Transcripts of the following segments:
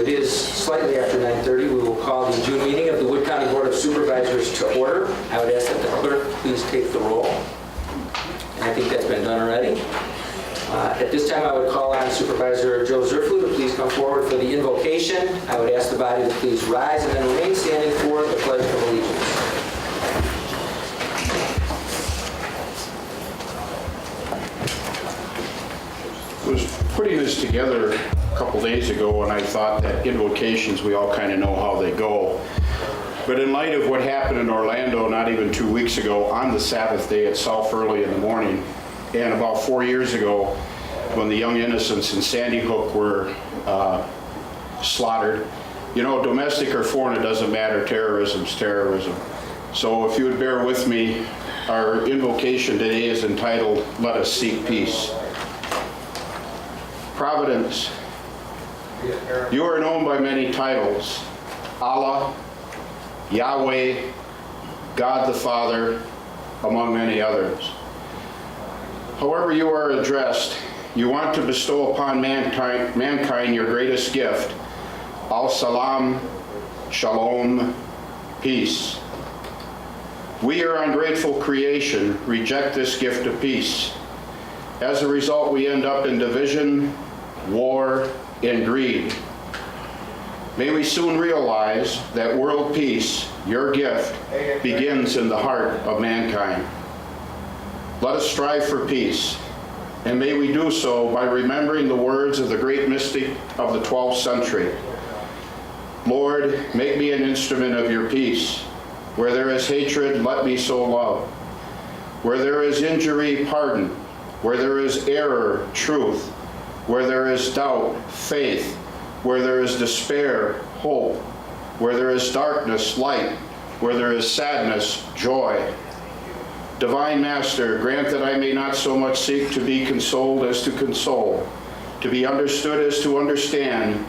It is slightly after 9:30. We will call the June meeting of the Wood County Board of Supervisors to order. I would ask that the clerk please take the roll. And I think that's been done already. At this time, I would call on Supervisor Joe Zerflu to please come forward for the invocation. I would ask the body to please rise and then remain standing for the Pledge of Allegiance. I was putting this together a couple days ago, and I thought that invocations, we all kind of know how they go. But in light of what happened in Orlando not even 2 weeks ago on the Sabbath day itself early in the morning, and about 4 years ago when the young innocents in Sandy Hook were slaughtered, you know, domestic or foreign, it doesn't matter, terrorism's terrorism. So if you would bear with me, our invocation today is entitled, Let Us Seek Peace. Providence, you are known by many titles: Allah, Yahweh, God the Father, among many others. However you are addressed, you want to bestow upon mankind your greatest gift, al-salam, shalom, peace. We, your ungrateful creation, reject this gift of peace. As a result, we end up in division, war, and greed. May we soon realize that world peace, your gift, begins in the heart of mankind. Let us strive for peace, and may we do so by remembering the words of the great mystic of the 12th century. Lord, make me an instrument of your peace. Where there is hatred, let me sow love. Where there is injury, pardon. Where there is error, truth. Where there is doubt, faith. Where there is despair, hope. Where there is darkness, light. Where there is sadness, joy. Divine Master, grant that I may not so much seek to be consoled as to console, to be understood as to understand,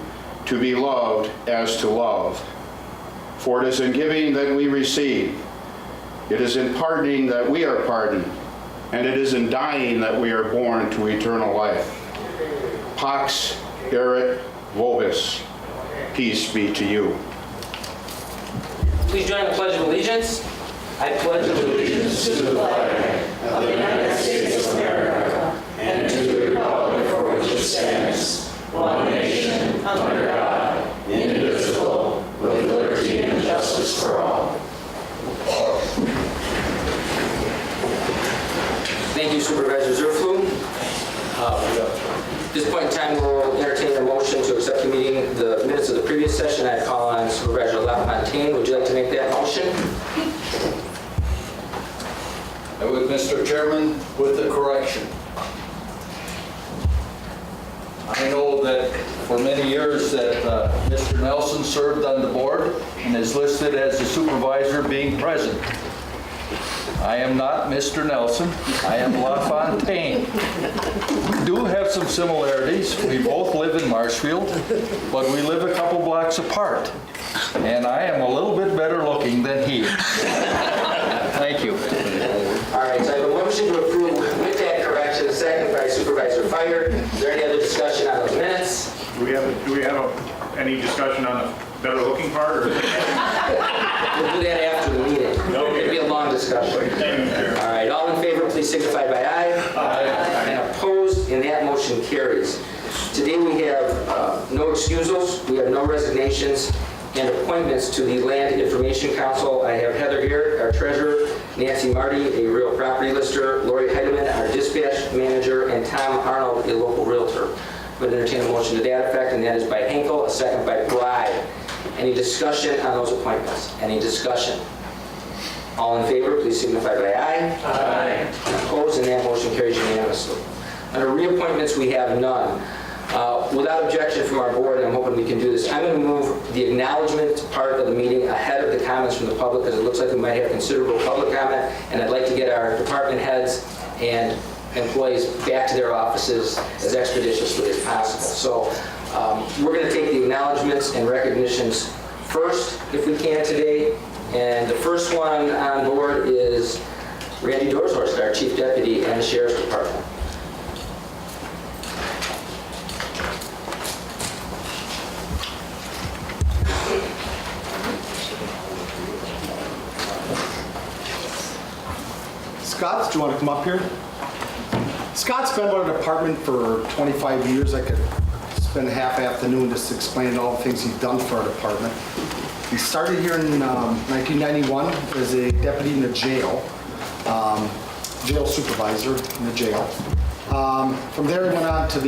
to be loved as to love. For it is in giving that we receive. It is in pardoning that we are pardoned. And it is in dying that we are born to eternal life. Pax erit vobis. Peace be to you. Please join the Pledge of Allegiance. I pledge allegiance to the flag of the United States of America and to the republic for which it stands, one nation, under God, indivisible, with liberty and justice for all. Thank you, Supervisor Zerflu. At this point in time, we'll entertain a motion to accept the minutes of the previous session. I call on Supervisor LaFontaine. Would you like to make that motion? I would, Mr. Chairman, with the correction. I know that for many years that Mr. Nelson served on the board and is listed as the supervisor being present. I am not Mr. Nelson. I am LaFontaine. We do have some similarities. We both live in Marshfield, but we live a couple blocks apart. And I am a little bit better looking than he is. Thank you. All right, so I have a motion to approve with that correction, second by Supervisor Fire. Is there any other discussion on those minutes? Do we have any discussion on the better looking part? Or? We'll do that after the meeting. Okay. It'll be a long discussion. All right, all in favor, please signify by aye. Aye. And opposed, and that motion carries. Today we have no excusals, we have no resignations, and appointments to the Land Information Council. I have Heather here, our treasurer, Nancy Marty, a real property lister, Lori Heidemann, our dispatch manager, and Tom Arnold, a local realtor. I would entertain a motion to that effect, and that is by Hinkle, a second by Bride. Any discussion on those appointments? Any discussion? All in favor, please signify by aye. Aye. Opposed, and that motion carries unanimously. Under reappointments, we have none. Without objection from our board, and I'm hoping we can do this, I'm going to move the acknowledgement part of the meeting ahead of the comments from the public, because it looks like we might have considerable public comment, and I'd like to get our department heads and employees back to their offices as expeditiously as possible. So we're going to take the acknowledgements and recognitions first, if we can, today. And the first one on board is Randy Dorshorst, our Chief Deputy and the Sheriff's Department. Scott, do you want to come up here? Scott's been with our department for 25 years. I could spend a half afternoon just explaining all the things he's done for our department. He started here in 1991 as a deputy in the jail, jail supervisor in the jail. From there, he went on to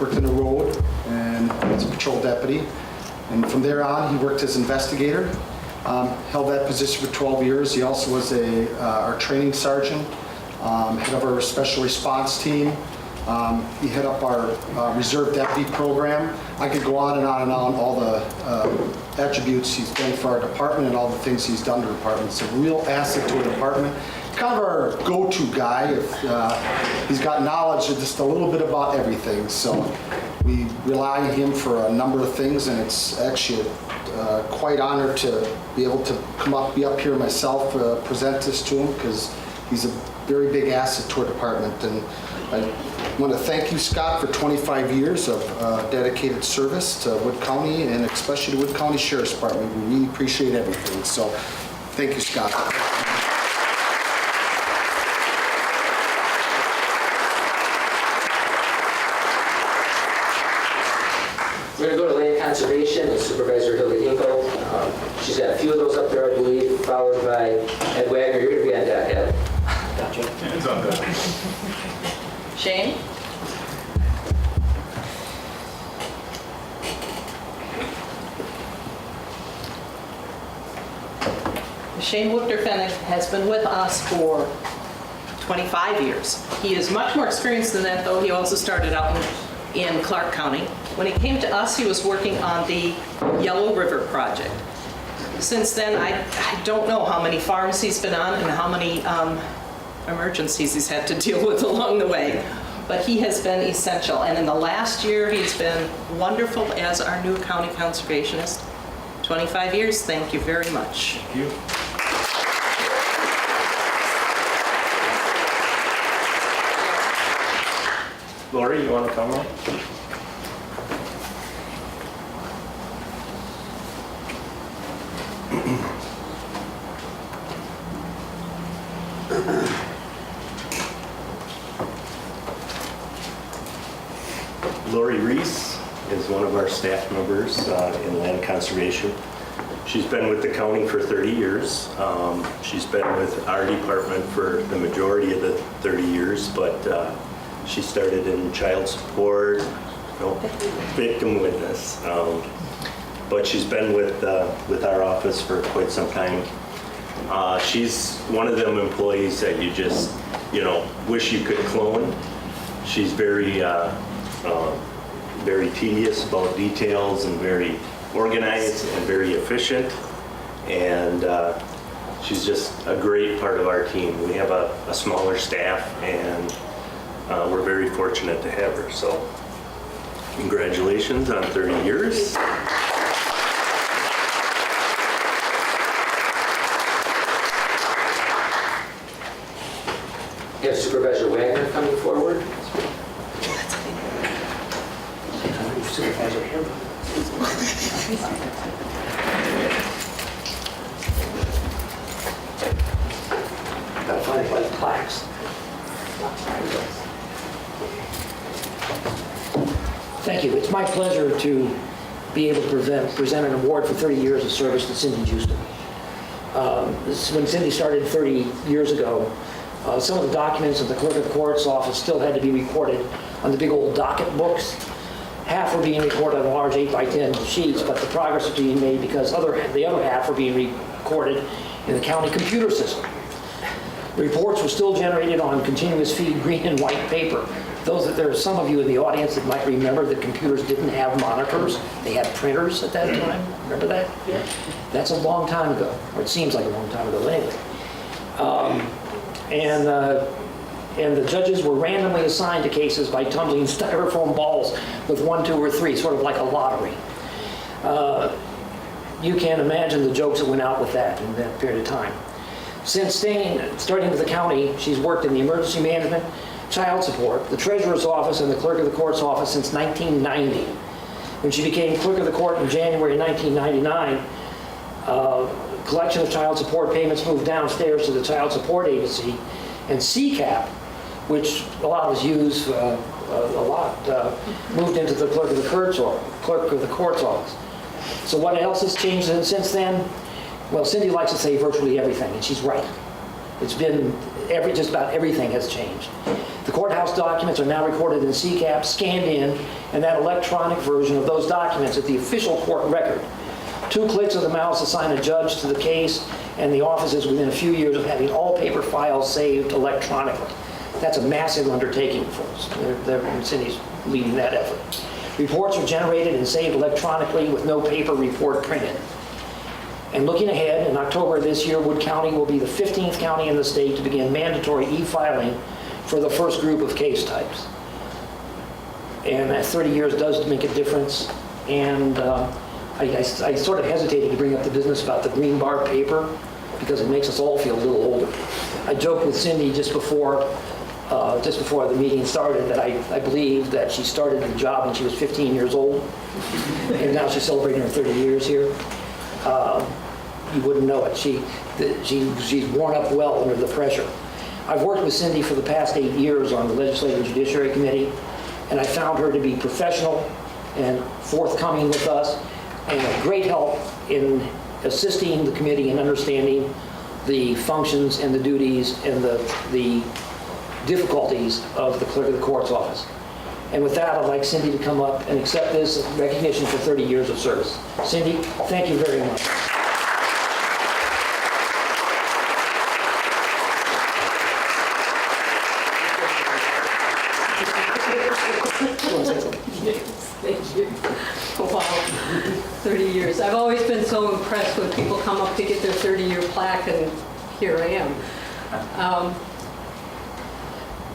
worked in the road and as a patrol deputy. And from there on, he worked as investigator, held that position for 12 years. He also was our training sergeant, head of our special response team. He head up our reserve deputy program. I could go on and on and on, all the attributes he's done for our department and all the things he's done to the department. It's a real asset to our department. Kind of our go-to guy. He's got knowledge of just a little bit about everything. So we rely on him for a number of things, and it's actually quite honored to be able to be up here myself, present this to him, because he's a very big asset to our department. And I want to thank you, Scott, for 25 years of dedicated service to Wood County, and especially the Wood County Sheriff's Department. We really appreciate everything. So thank you, Scott. We're going to go to land conservation with Supervisor Hilda Hinkle. She's got a few of those up there, I believe, followed by Ed Wagner. You're going to be on deck, Ed. Gotcha. It's on that. Shane? Shane Wuchterfennig has been with us for 25 years. He is much more experienced than that, though. He also started out in Clark County. When he came to us, he was working on the Yellow River project. Since then, I don't know how many farms he's been on and how many emergencies he's had to deal with along the way. But he has been essential. And in the last year, he's been wonderful as our new county conservationist. 25 years, thank you very much. Thank you. Lori, you want to come up? Lori Reese is one of our staff members in land conservation. She's been with the county for 30 years. She's been with our department for the majority of the 30 years, but she started in child support, victim witness. But she's been with our office for quite some time. She's one of them employees that you just, wish you could clone. She's very tedious about details and very organized and very efficient. And she's just a great part of our team. We have a smaller staff, and we're very fortunate to have her. So congratulations on 30 years. You have Supervisor Wagner coming forward. Supervisor Hinkle. Gotta find it by the plaques. Thank you. It's my pleasure to be able to present an award for 30 years of service to Cindy Houston. When Cindy started 30 years ago, some of the documents of the clerk of the court's office still had to be recorded on the big old docket books. Half were being recorded on large 8x10 sheets, but the progress was being made because the other half were being recorded in the county computer system. The reports were still generated on continuous feed green and white paper. There are some of you in the audience that might remember that computers didn't have monitors. They had printers at that time. Remember that? Yeah. That's a long time ago, or it seems like a long time ago anyway. And the judges were randomly assigned to cases by tumbling styrofoam balls with 1, 2, or 3, sort of like a lottery. You can imagine the jokes that went out with that in that period of time. Since starting with the county, she's worked in the emergency management, child support, the treasurer's office, and the clerk of the court's office since 1990. When she became clerk of the court in January 1999, collection of child support payments moved downstairs to the child support agency, and CCAP, which a lot of us use moved into the clerk of the court's office. So what else has changed since then? Well, Cindy likes to say virtually everything, and she's right. It's been just about everything has changed. The courthouse documents are now recorded in CCAP, scanned in, and that electronic version of those documents is the official court record. 2 clicks of the mouse assign a judge to the case, and the office is within a few years of having all paper files saved electronically. That's a massive undertaking for us. Cindy's leading that effort. Reports are generated and saved electronically with no paper report printed. And looking ahead, in October of this year, Wood County will be the 15th county in the state to begin mandatory e-filing for the first group of case types. And that 30 years does make a difference. And I sort of hesitated to bring up the business about the green bar paper because it makes us all feel a little older. I joked with Cindy just before the meeting started that I believe that she started the job when she was 15 years old, and now she's celebrating her 30 years here. You wouldn't know it. She's worn up well under the pressure. I've worked with Cindy for the past 8 years on the Legislative and Judiciary Committee, and I found her to be professional and forthcoming with us, and a great help in assisting the committee in understanding the functions and the duties and the difficulties of the clerk of the court's office. And with that, I'd like Cindy to come up and accept this recognition for 30 years of service. Cindy, thank you very much. Thank you. Wow, 30 years. I've always been so impressed when people come up to get their 30-year plaque, and here I am.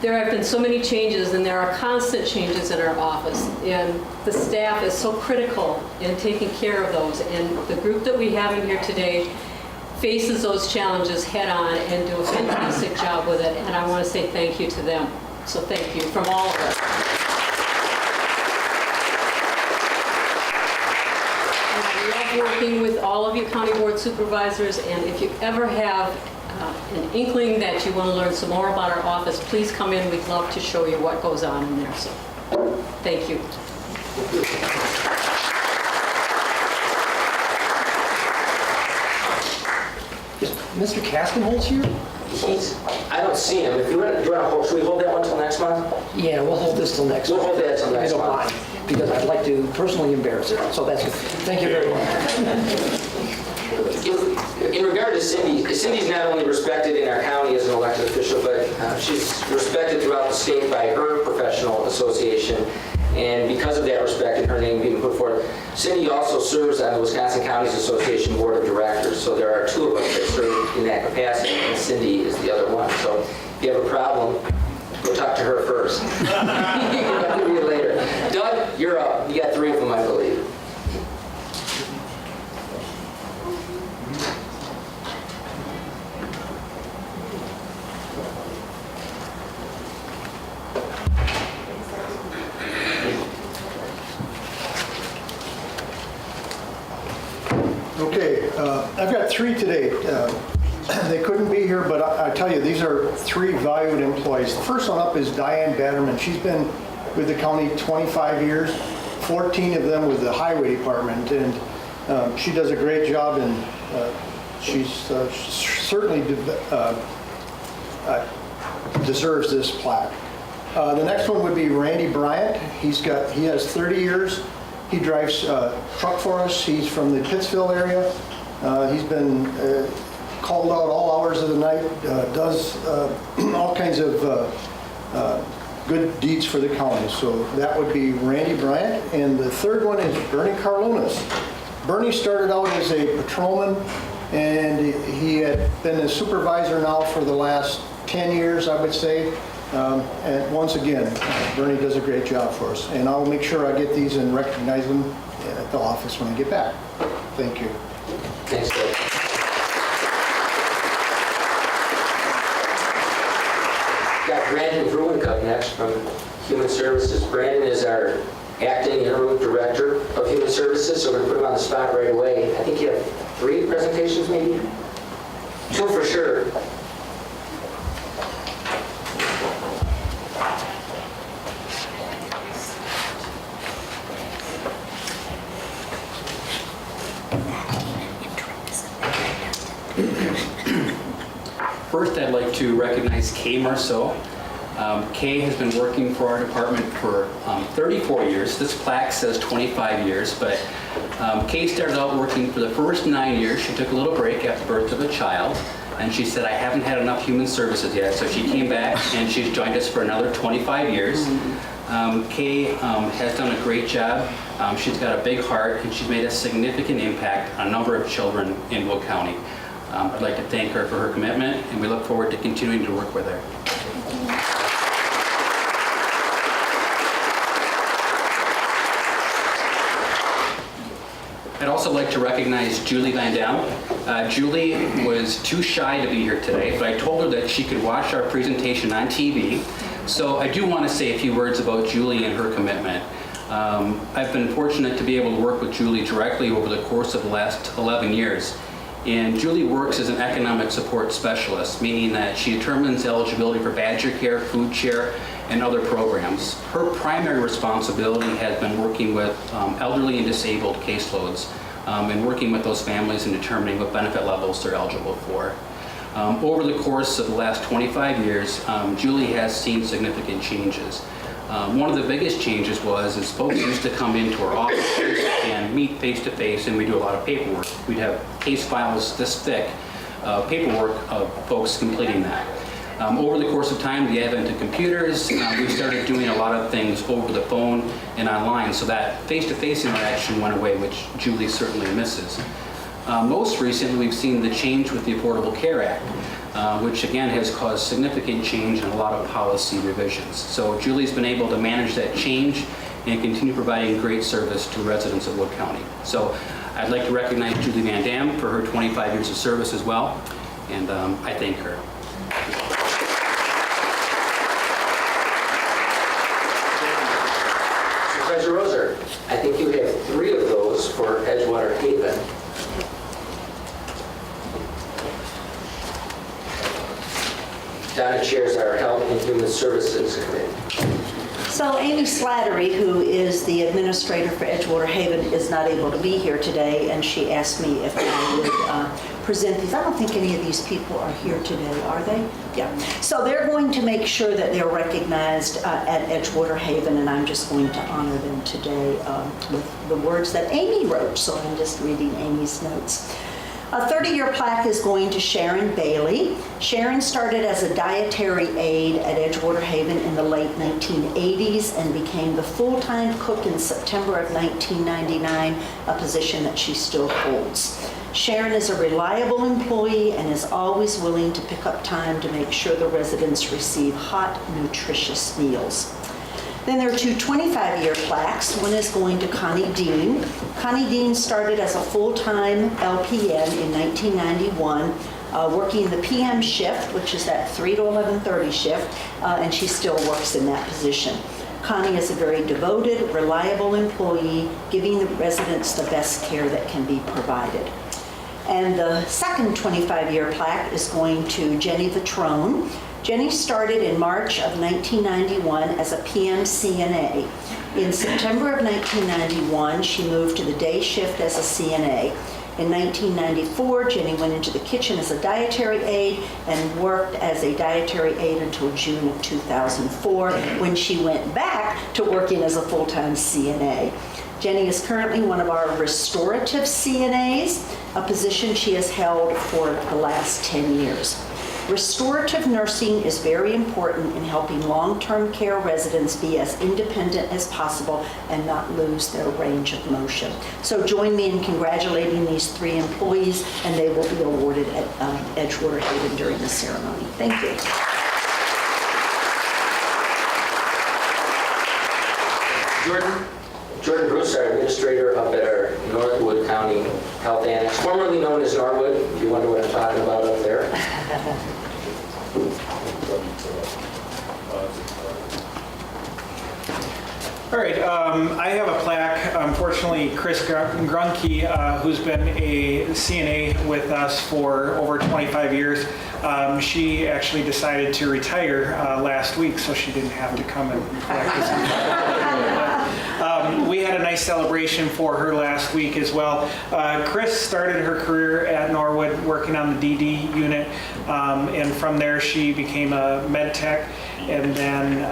There have been so many changes, and there are constant changes in our office, and the staff is so critical in taking care of those, and the group that we have in here today faces those challenges head-on and do a fantastic job with it, and I want to say thank you to them. So thank you from all of us. And I love working with all of you county board supervisors, and if you ever have an inkling that you want to learn some more about our office, please come in. We'd love to show you what goes on in there. So, thank you. Is Mr. Caskenholz here? I don't see him. If you want to hold, should we hold that one till next month? Yeah, we'll hold this till next month. We'll hold that till next I don't month. mind, because I'd like to personally embarrass it. So that's good. Thank you very much. In regard to Cindy, Cindy's not only respected in our county as an elected official, but she's respected throughout the state by her professional association. And because of that respect and her name being put forth, Cindy also serves on the Wisconsin Counties Association Board of Directors. So there are 2 of us that serve in that capacity, and Cindy is the other one. So if you have a problem, go talk to her first. I'll do it later. Doug, you're up. You got 3 of them, I believe. Okay, I've got 3 today. They couldn't be here, but I tell you, these are 3 valued employees. The first one up is Diane Batterman. She's been with the county 25 years, 14 of them with the highway department, and she does a great job, and she's certainly deserves this plaque. The next one would be Randy Bryant. He has 30 years. He drives truck for us. He's from the Pittsville area. He's been called out all hours of the night, does all kinds of good deeds for the county. So that would be Randy Bryant. And the third one is Bernie Carlunas. Bernie started out as a patrolman, and he had been a supervisor now for the last 10 years, I would say. And once again, Bernie does a great job for us. And I'll make sure I get these and recognize them at the office when I get back. Thank you. Thanks, Doug. Got Brandon Bruincup next from Human Services. Brandon is our acting interim director of Human Services, so we're going to put him on the spot right away. I think you have 3 presentations, maybe? 2 for sure. First, I'd like to recognize Kay Marceau. Kay has been working for our department for 34 years. This plaque says 25 years, but Kay started out working for the first 9 years. She took a little break after birth of a child, and she said, I haven't had enough human services yet. So she came back, and she's joined us for another 25 years. Kay has done a great job. She's got a big heart, and she's made a significant impact on a number of children in Will County. I'd like to thank her for her commitment, and we look forward to continuing to work with her. I'd also like to recognize Julie Van Dam. Julie was too shy to be here today, but I told her that she could watch our presentation on TV. So I do want to say a few words about Julie and her commitment. I've been fortunate to be able to work with Julie directly over the course of the last 11 years. And Julie works as an economic support specialist, meaning that she determines eligibility for badger care, food share, and other programs. Her primary responsibility has been working with elderly and disabled caseloads and working with those families and determining what benefit levels they're eligible for. Over the course of the last 25 years, Julie has seen significant changes. One of the biggest changes is folks used to come into our offices and meet face-to-face, and we do a lot of paperwork. We'd have case files this thick, paperwork of folks completing that. Over the course of time, the advent of computers, we started doing a lot of things over the phone and online, so that face-to-face interaction went away, which Julie certainly misses. Most recently, we've seen the change with the Affordable Care Act, which again has caused significant change and a lot of policy revisions. So Julie's been able to manage that change and continue providing great service to residents of Wood County. So I'd like to recognize Julie Van Dam for her 25 years of service as well, and I thank her. Supervisor Roser, I think you have 3 of those for Edgewater Haven. Donna chairs our Health and Human Services Committee. So Amy Slattery, who is the administrator for Edgewater Haven, is not able to be here today, and she asked me if I would present these. I don't think any of these people are here today, are they? Yeah. So they're going to make sure that they're recognized at Edgewater Haven, and I'm just going to honor them today with the words that Amy wrote. So I'm just reading Amy's notes. A 30-year plaque is going to Sharon Bailey. Sharon started as a dietary aide at Edgewater Haven in the late 1980s and became the full-time cook in September of 1999, a position that she still holds. Sharon is a reliable employee and is always willing to pick up time to make sure the residents receive hot, nutritious meals. Then there are 2 25-year plaques. One is going to Connie Dean. Connie Dean started as a full-time LPN in 1991, working the PM shift, which is that 3 to 11:30 shift, and she still works in that position. Connie is a very devoted, reliable employee, giving the residents the best care that can be provided. And the second 25-year plaque is going to Jenny Vitrone. Jenny started in March of 1991 as a PM CNA. In September of 1991, she moved to the day shift as a CNA. In 1994, Jenny went into the kitchen as a dietary aide and worked as a dietary aide until June of 2004, when she went back to working as a full-time CNA. Jenny is currently one of our restorative CNAs, a position she has held for the last 10 years. Restorative nursing is very important in helping long-term care residents be as independent as possible and not lose their range of motion. So join me in congratulating these 3 employees, and they will be awarded at Edgewater Haven during the ceremony. Thank you. Jordan Bruce, our administrator up at our Northwood County Health Annex, formerly known as Norwood, if you wonder what I'm talking about up there. All right, I have a plaque. Unfortunately, Chris Grunke, who's been a CNA with us for over 25 years, she actually decided to retire last week, so she didn't have to come and practice. We had a nice nice celebration for her last week as well. Chris started her career at Norwood working on the DD unit, and from there she became a med tech, and then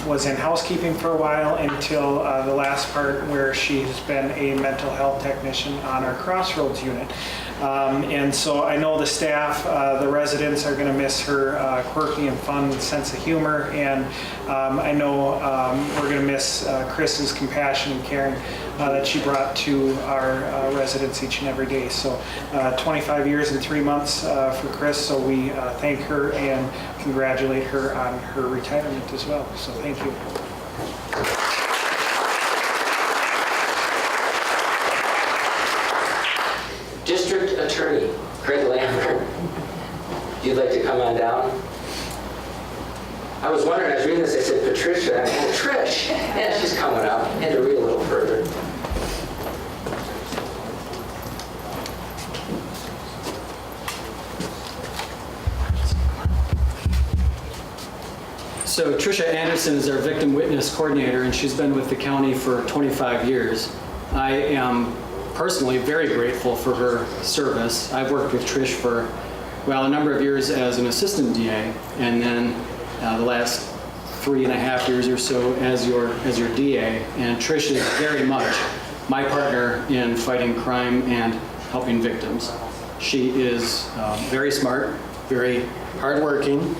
was in housekeeping for a while until the last part where she's been a mental health technician on our Crossroads unit. And so I know the staff, the residents are going to miss her quirky and fun sense of humor, and I know we're going to miss Chris's compassion and caring that she brought to our residents each and every day. So 25 years and 3 months for Chris, so we thank her and congratulate her on her retirement as well. So thank you. District Attorney Craig Lambert, if you'd like to come on down. I was wondering, I was reading this, I said Patricia, and I said Trish. Yeah, she's coming up. I had to read a little further. So Tricia Anderson is our victim witness coordinator, and she's been with the county for 25 years. I am personally very grateful for her service. I've worked with Trish for, well, a number of years as an assistant DA, and then the last 3.5 years or so as your DA. And Trish is very much my partner in fighting crime and helping victims. She is very smart, very hardworking.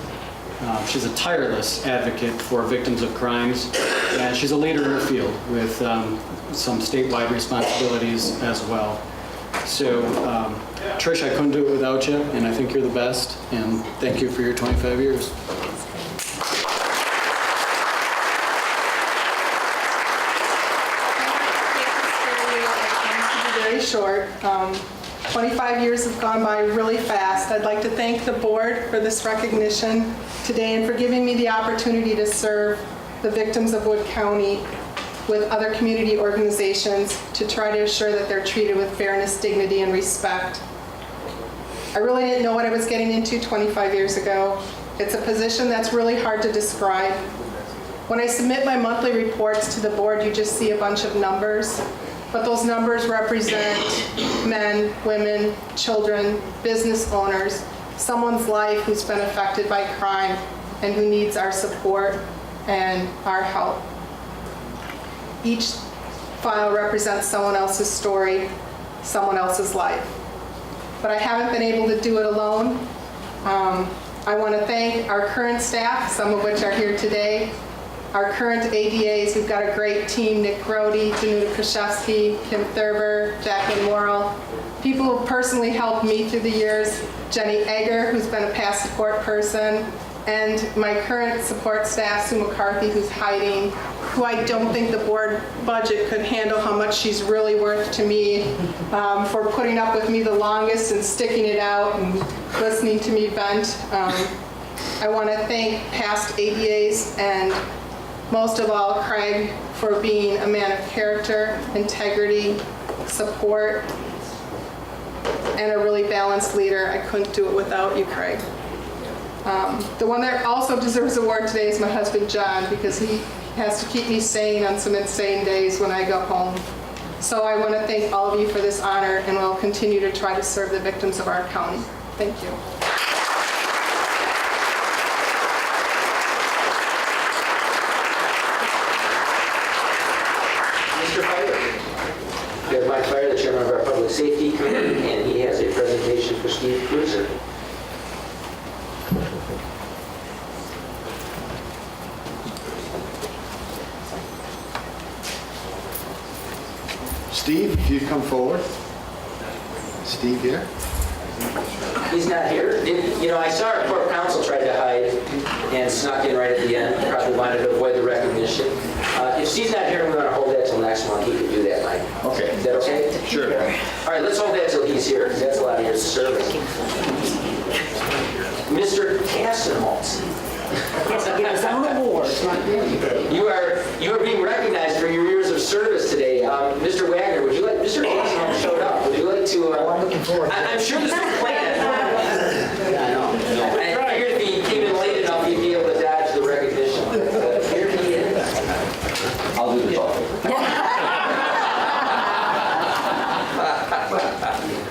She's a tireless advocate for victims of crimes, and she's a leader in her field with some statewide responsibilities as well. So, Trish, I couldn't do it without you, and I think you're the best, and thank you for your 25 years. Very short. 25 years have gone by really fast. I'd like to thank the board for this recognition today and for giving me the opportunity to serve the victims of Wood County with other community organizations to try to assure that they're treated with fairness, dignity, and respect. I really didn't know what I was getting into 25 years ago. It's a position that's really hard to describe. When I submit my monthly reports to the board, you just see a bunch of numbers. But those numbers represent men, women, children, business owners, someone's life who's been affected by crime and who needs our support and our help. Each file represents someone else's story, someone else's life. But I haven't been able to do it alone. I want to thank our current staff, some of which are here today. Our current ADAs, we've got a great team: Nick Grody, Danuta Kraszewski, Kim Thurber, Jacqueline Morrill. People who personally helped me through the years: Jenny Egger, who's been a past support person, and my current support staff, Sue McCarthy, who's hiding, who I don't think the board budget could handle how much she's really worth to me, for putting up with me the longest and sticking it out and listening to me vent. I want to thank past ADAs and most of all, Craig, for being a man of character, integrity, support, and a really balanced leader. I couldn't do it without you, Craig. The one that also deserves an award today is my husband, John, because he has to keep me sane on some insane days when I go home. So I want to thank all of you for this honor, and we'll continue to try to serve the victims of our county. Thank you. We have Mike Fire, the chairman of our Public Safety Committee, and he has a presentation for Steve Cruiser. Steve, if you come forward. Steve here. He's not here. I saw our corp counsel tried to hide and snuck in right at the end. Probably wanted to avoid the recognition. If Steve's not here and we want to hold that till next month, he can do that, Mike. Okay. Is that okay? Sure. All right, let's hold that till he's here, because that's a lot of years of service. Mr. Kassenholz. His own award. You are being recognized for your years of service today. Mr. Wagner, would you like, Mr. Kassenholz showed up. Would you like to, I'm looking forward to it. I'm sure this was planned. I know. I figured if he came in late enough, he'd be able to dodge the recognition. But here he is. I'll do the talking.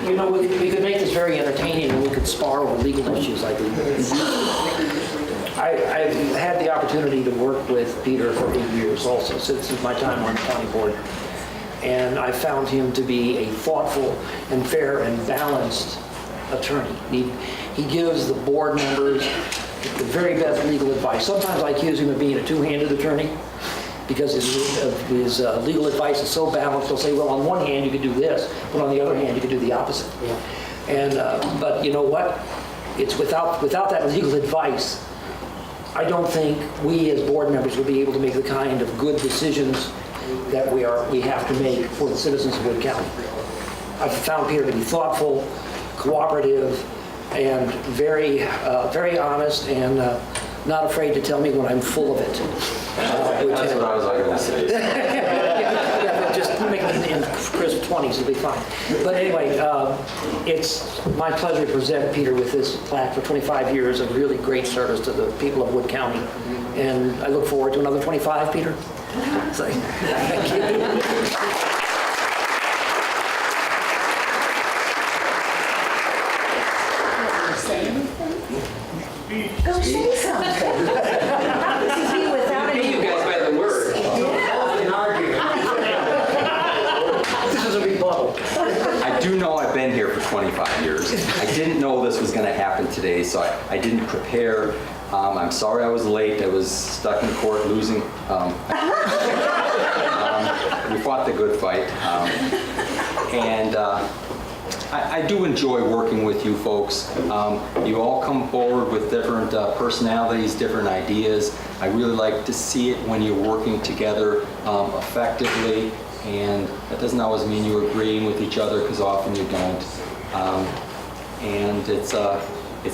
You know, we could make this very entertaining and we could spar over legal issues like we I've had the opportunity to work with Peter for 8 years also, since my time on the county board. And I found him to be a thoughtful and fair and balanced attorney. He gives the board members the very best legal advice. Sometimes I accuse him of being a two-handed attorney because his legal advice is so balanced. He'll say, well, on one hand you could do this, but on the other hand you could do the opposite. Yeah. And but you know what? It's without that legal advice, I don't think we as board members would be able to make the kind of good decisions that we have to make for the citizens of Wood County. I've found Peter to be thoughtful, cooperative, and very honest, and not afraid to tell me when I'm full of it. That's what I was going to say. Yeah, just make it in crisp 20s, it'll be fine. But anyway, it's my pleasure to present Peter with this plaque for 25 years of really great service to the people of Wood County. And I look forward to another 25, Peter. So, thank you. Go say something. This is you without any... You guys by the word. This is a rebuttal. I do know I've been here for 25 years. I didn't know this was going to happen today, so I didn't prepare. I'm sorry I was late. I was stuck in court losing. We fought the good fight. I do enjoy working with you folks. You all come forward with different personalities, different ideas. I really like to see it when you're working together effectively, and that doesn't always mean you're agreeing with each other, because often you don't. And it's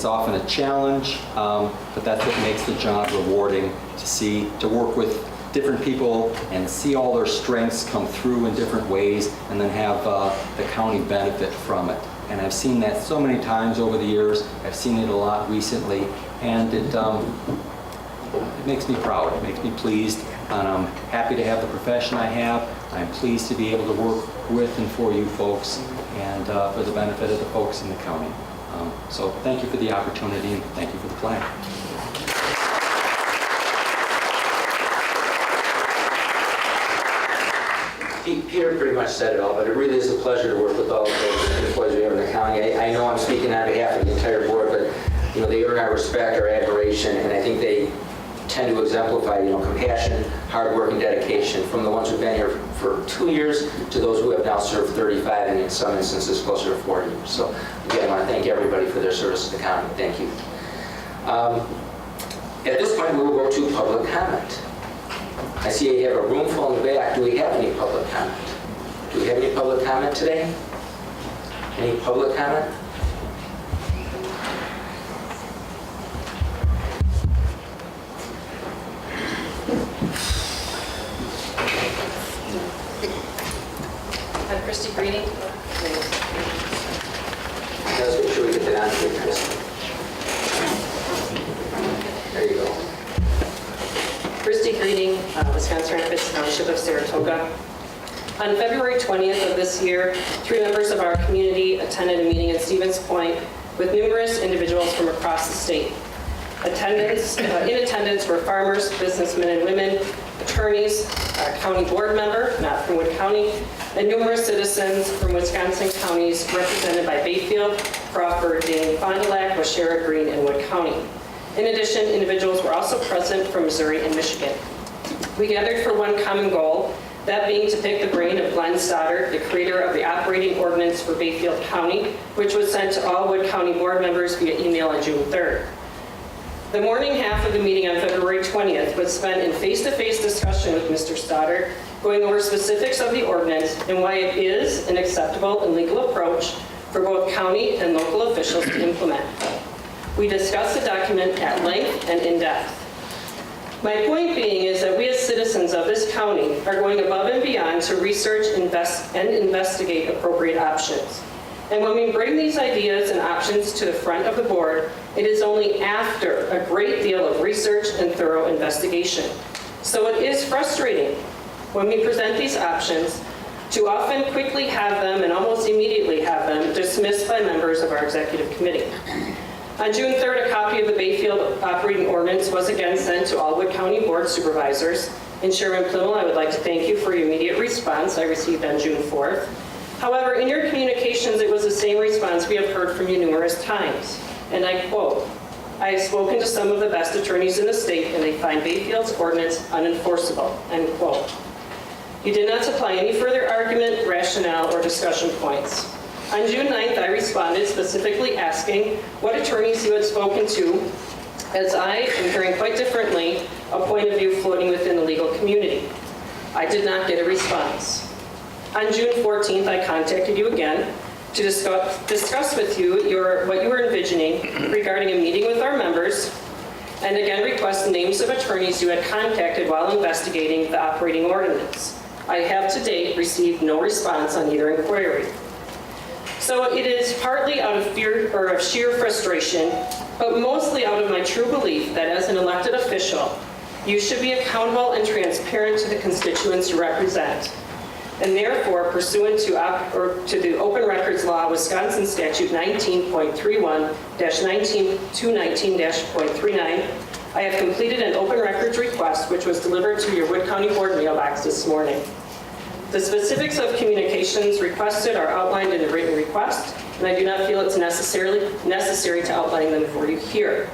often a challenge, but that's what makes the job rewarding, to work with different people and see all their strengths come through in different ways, and then have the county benefit from it. And I've seen that so many times over the years. I've seen it a lot recently, and it makes me proud. It makes me pleased, and I'm happy to have the profession I have. I'm pleased to be able to work with and for you folks, and for the benefit of the folks in the county. So thank you for the opportunity, and thank you for the plaque. Peter pretty much said it all, but it really is a pleasure to work with all of the employees we have in the county. I know I'm speaking on behalf of the entire board, but they earn our respect, our admiration, and I think they tend to exemplify compassion, hard work, and dedication, from the ones who've been here for 2 years to those who have now served 35, and in some instances closer to 40 years. So again, I want to thank everybody for their service to the county. Thank you. At this point, we will go to public comment. I see you have a room full in the back. Do we have any public comment? Do we have any public comment today? Any public comment? I'm Christy Greening. Let's make sure we get that on here, Chris. There you go. Christy Greening, Wisconsin Rapids Township of Saratoga. On February 20th of this year, 3 members of our community attended a meeting in Stevens Point with numerous individuals from across the state. In attendance were farmers, businessmen and women, attorneys, a county board member, not from Wood County, and numerous citizens from Wisconsin counties represented by Bayfield, Crawford, Dane, Fond du Lac, Waushara, Greene, and Wood County. In addition, individuals were also present from Missouri and Michigan. We gathered for one common goal, that being to pick the brain of Glenn Stoddard, the creator of the operating ordinance for Bayfield County, which was sent to all Wood County board members via email on June 3rd. The morning half of the meeting on February 20th was spent in face-to-face discussion with Mr. Stoddard, going over specifics of the ordinance and why it is an acceptable and legal approach for both county and local officials to implement. We discussed the document at length and in depth. My point being is that we as citizens of this county are going above and beyond to research, invest, and investigate appropriate options. And when we bring these ideas and options to the front of the board, it is only after a great deal of research and thorough investigation. So it is frustrating when we present these options to often quickly have them and almost immediately have them just dismissed by members of our executive committee. On June 3rd, a copy of the Bayfield operating ordinance was again sent to all Wood County Board Supervisors. And Chairman Plimmel, I would like to thank you for your immediate response I received on June 4th. However, in your communications, it was the same response we have heard from you numerous times. And I quote, "I have spoken to some of the best attorneys in the state and they find Bayfield's ordinance unenforceable," end quote. You did not supply any further argument, rationale, or discussion points. On June 9th, I responded specifically asking what attorneys you had spoken to, as I am hearing quite differently a point of view floating within the legal community. I did not get a response. On June 14th, I contacted you again to discuss with you what you were envisioning regarding a meeting with our members, and again request the names of attorneys you had contacted while investigating the operating ordinance. I have to date received no response on either inquiry. So it is partly out of fear or of sheer frustration, but mostly out of my true belief that as an elected official, you should be accountable and transparent to the constituents you represent. And therefore, pursuant to the Open Records Law, Wisconsin Statute 19.31-219-.39, I have completed an open records request which was delivered to your Wood County Board mailbox this morning. The specifics of communications requested are outlined in the written request, and I do not feel it's necessary to outline them for you here.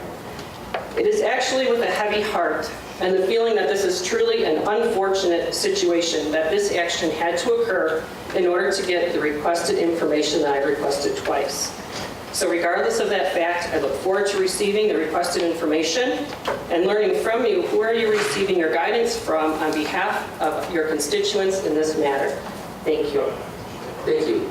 It is actually with a heavy heart and the feeling that this is truly an unfortunate situation that this action had to occur in order to get the requested information that I requested twice. So regardless of that fact, I look forward to receiving the requested information and learning from you who are you receiving your guidance from on behalf of your constituents in this matter. Thank you. Thank you.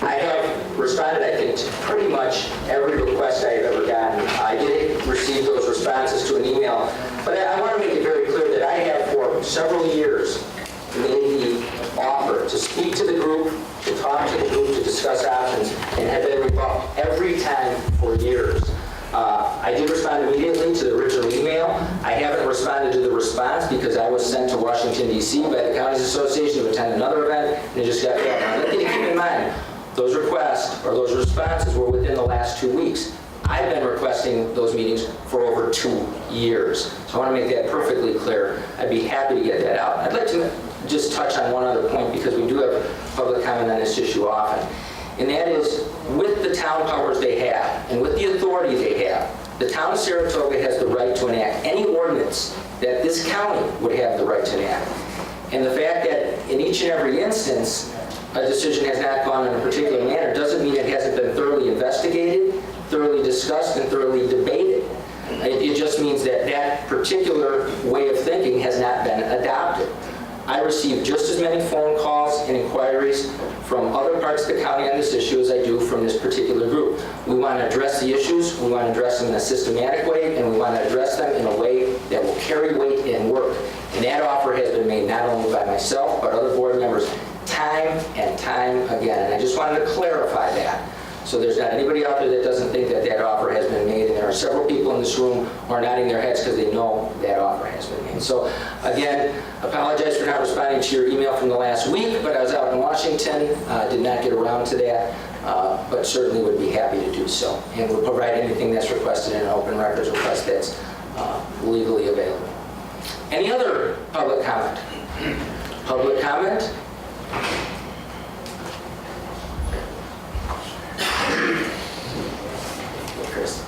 I have responded, I think, to pretty much every request I have ever gotten. I did receive those responses to an email, but I want to make it very clear that I have for several years made the offer to speak to the group, to talk to the group, to discuss options, and have been rebuffed every time for years. I did respond immediately to the original email. I haven't responded to the response because I was sent to Washington, D.C. by the Counties Association to attend another event, and it just got back. Now, let me keep in mind, those requests or those responses were within the last 2 weeks. I've been requesting those meetings for over 2 years. So I want to make that perfectly clear. I'd be happy to get that out. I'd like to just touch on one other point because we do have public comment on this issue often. And that is, with the town powers they have and with the authority they have, the town of Saratoga has the right to enact any ordinance that this county would have the right to enact. And the fact that in each and every instance, a decision has not gone in a particular manner doesn't mean it hasn't been thoroughly investigated, thoroughly discussed, and thoroughly debated. It just means that that particular way of thinking has not been adopted. I receive just as many phone calls and inquiries from other parts of the county on this issue as I do from this particular group. We want to address the issues, we want to address them in a systematic way, and we want to address them in a way that will carry weight and work. And that offer has been made not only by myself, but other board members time and time again. And I just wanted to clarify that. So there's not anybody out there that doesn't think that that offer has been made. And there are several people in this room who are nodding their heads because they know that offer has been made. So again, apologize for not responding to your email from the last week, but I was out in Washington, did not get around to that, but certainly would be happy to do so. And will provide anything that's requested in an open records request that's legally available. Any other public comment? Public comment? Chris.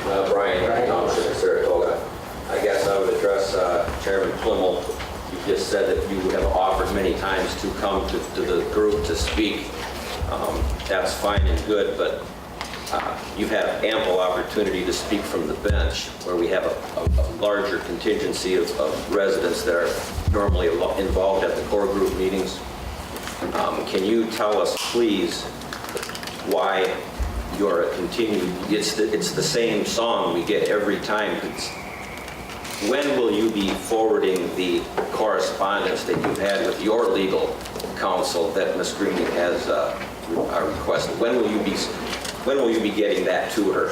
Brian, Township of Saratoga. I guess I would address Chairman Plimmel. You just said that you have offered many times to come to the group to speak. That's fine and good, but you've had ample opportunity to speak from the bench, where we have a larger contingency of residents that are normally involved at the core group meetings. Can you tell us, please, why you're continued? It's the same song we get every time. When will you be forwarding the correspondence that you've had with your legal counsel that Ms. Greening has requested? When will you be getting that to her?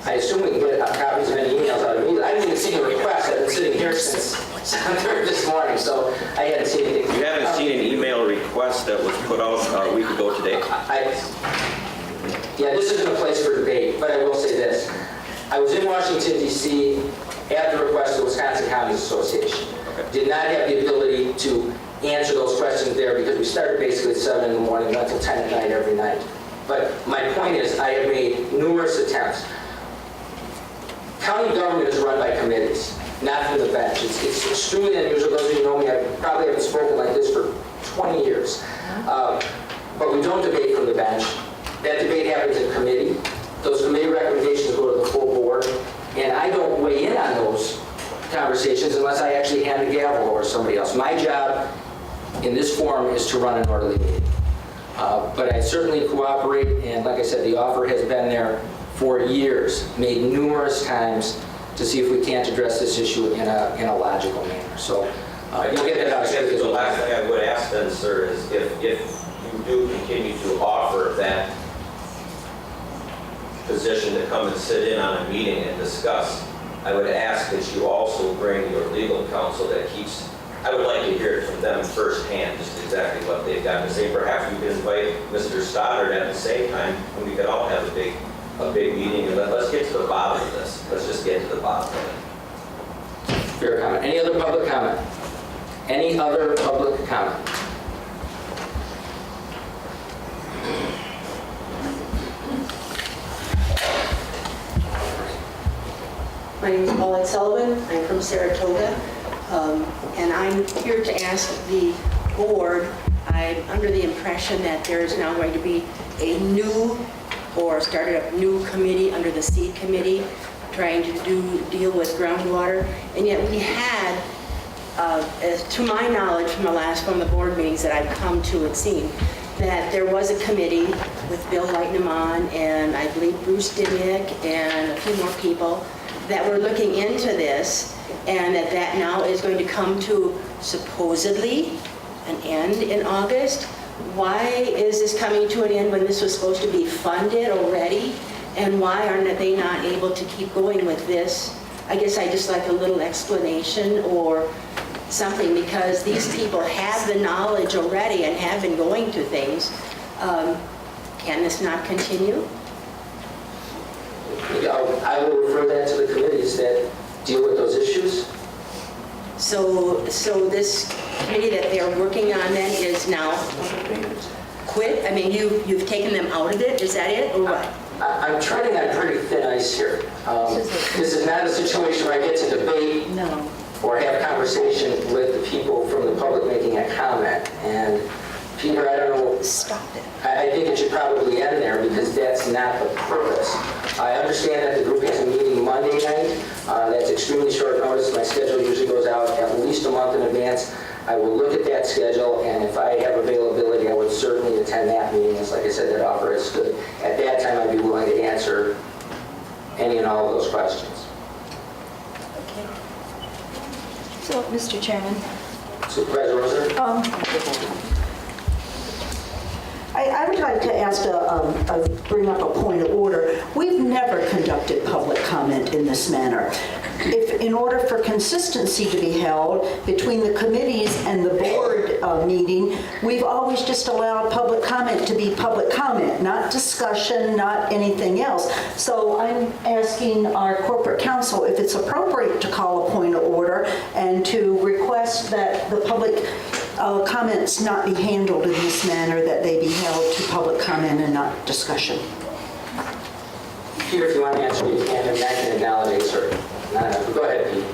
I assume we can get copies of any emails out of me. I didn't even see the request. I've been sitting here since 7:30 this morning, so I hadn't seen anything. You haven't seen an email request that was put out a week ago today? Yeah, this isn't a place for debate, but I will say this. I was in Washington, D.C. at the request of the Wisconsin Counties Association. Did not have the ability to answer those questions there because we started basically at 7 in the morning, went till 10 at night every night. But my point is, I have made numerous attempts. County government is run by committees, not from the bench. It's extremely unusual. Those of you who know me, I probably haven't spoken like this for 20 years. But we don't debate from the bench. That debate happens in committee. Those committee recommendations go to the full board. And I don't weigh in on those conversations unless I actually hand the gavel over to somebody else. My job in this forum is to run an orderly meeting. But I certainly cooperate, and like I said, the offer has been there for years, made numerous times to see if we can't address this issue in a logical manner. So you'll get that out. The last thing I would ask then, sir, is if you do continue to offer that position to come and sit in on a meeting and discuss, I would ask that you also bring your legal counsel that keeps, I would like to hear it from them firsthand, just exactly what they've got to say. Perhaps we could invite Mr. Stoddard at the same time, and we could all have a big meeting, and let's get to the bottom of this. Let's just get to the bottom of it. Fair comment. Any other public comment? Any other public comment? My name is Paulette Sullivan. I'm from Saratoga, and I'm here to ask the board. I'm under the impression that there is now going to be a new or started a new committee under the seed committee trying to deal with groundwater, and yet we had, to my knowledge from the board meetings that I've come to, it seemed that there was a committee with Bill Leitnemann and I believe Bruce Dimmick and a few more people that were looking into this, and that now is going to come to supposedly an end in August. Why is this coming to an end when this was supposed to be funded already? And why aren't they not able to keep going with this? I guess I just like a little explanation or something, because these people have the knowledge already and have been going to things. Can this not continue? I will refer that to the committees that deal with those issues. So this committee that they're working on then is now quit? I mean, you've taken them out of it, is that it, or what? I'm treading on pretty thin ice here. This is not a situation where I get to debate or have conversation with the people from the public making a comment. And Peter, I don't know. Stop it. I think it should probably end there because that's not the purpose. I understand that the group has a meeting Monday night. That's extremely short notice. My schedule usually goes out at least a month in advance. I will look at that schedule, and if I have availability, I would certainly attend that meeting. As like I said, that offer is good. At that time, I'd be willing to answer any and all of those questions. Okay. So, Mr. Chairman. Supervisor Roser? I would like to ask, bring up a point of order. We've never conducted public comment in this manner. If, in order for consistency to be held between the committees and the board meeting, we've always just allowed public comment to be public comment, not discussion, not anything else. So I'm asking our corporate counsel if it's appropriate to call a point of order and to request that the public comments not be handled in this manner, that they be held to public comment and not discussion. Peter, if you want to answer, you can, and I can acknowledge it, sir. Go ahead, Pete.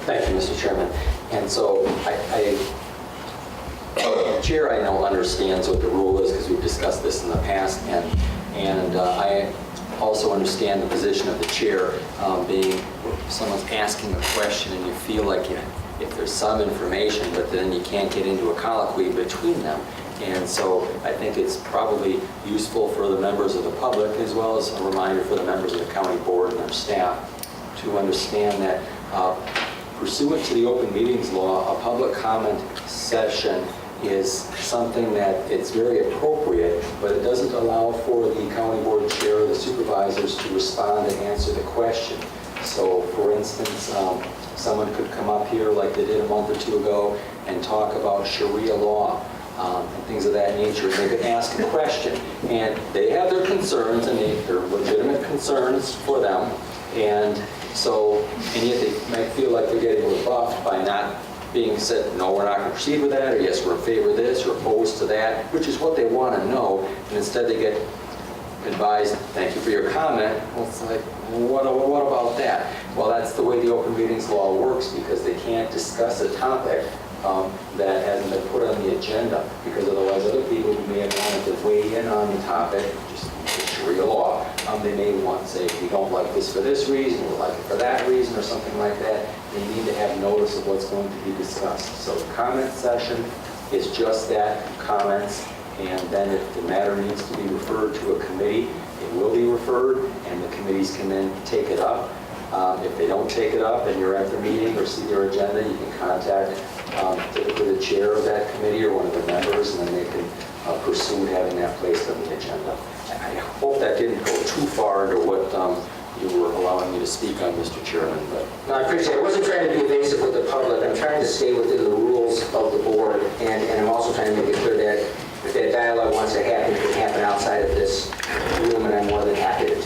Thank you, Mr. Chairman. And so the chair, I know, understands what the rule is because we've discussed this in the past, and I also understand the position of the chair, being someone's asking a question and you feel like if there's some information, but then you can't get into a colloquy between them. And so I think it's probably useful for the members of the public, as well as a reminder for the members of the county board and their staff, to understand that pursuant to the open meetings law, a public comment session is something that it's very appropriate, but it doesn't allow for the county board chair or the supervisors to respond and answer the question. So for instance, someone could come up here like they did a month or two ago and talk about Sharia law and things of that nature. And they could ask a question. And they have their concerns, and they're legitimate concerns for them. And yet they might feel like they're getting rebuffed by not being said, no, we're not going to proceed with that, or yes, we're in favor of this, or opposed to that, which is what they want to know. And instead they get advised, thank you for your comment. Well, it's like, what about that? Well, that's the way the open meetings law works, because they can't discuss a topic that hasn't been put on the agenda, because otherwise other people who may have wanted to weigh in on the topic, just Sharia law, they may want to say, we don't like this for this reason, we like it for that reason, or something like that. They need to have notice of what's going to be discussed. So the comment session is just that, comments, and then if the matter needs to be referred to a committee, it will be referred, and the committees can then take it up. If they don't take it up and you're at the meeting or see their agenda, you can contact typically the chair of that committee or one of the members, and then they can pursue having that placed on the agenda. I hope that didn't go too far into what you were allowing me to speak on, Mr. Chairman. But No, I appreciate it. I wasn't trying to be evasive with the public. I'm trying to stay within the rules of the board, and I'm also trying to make it clear that if that dialogue wants to happen, it can happen outside of this room, and I'm more than happy to.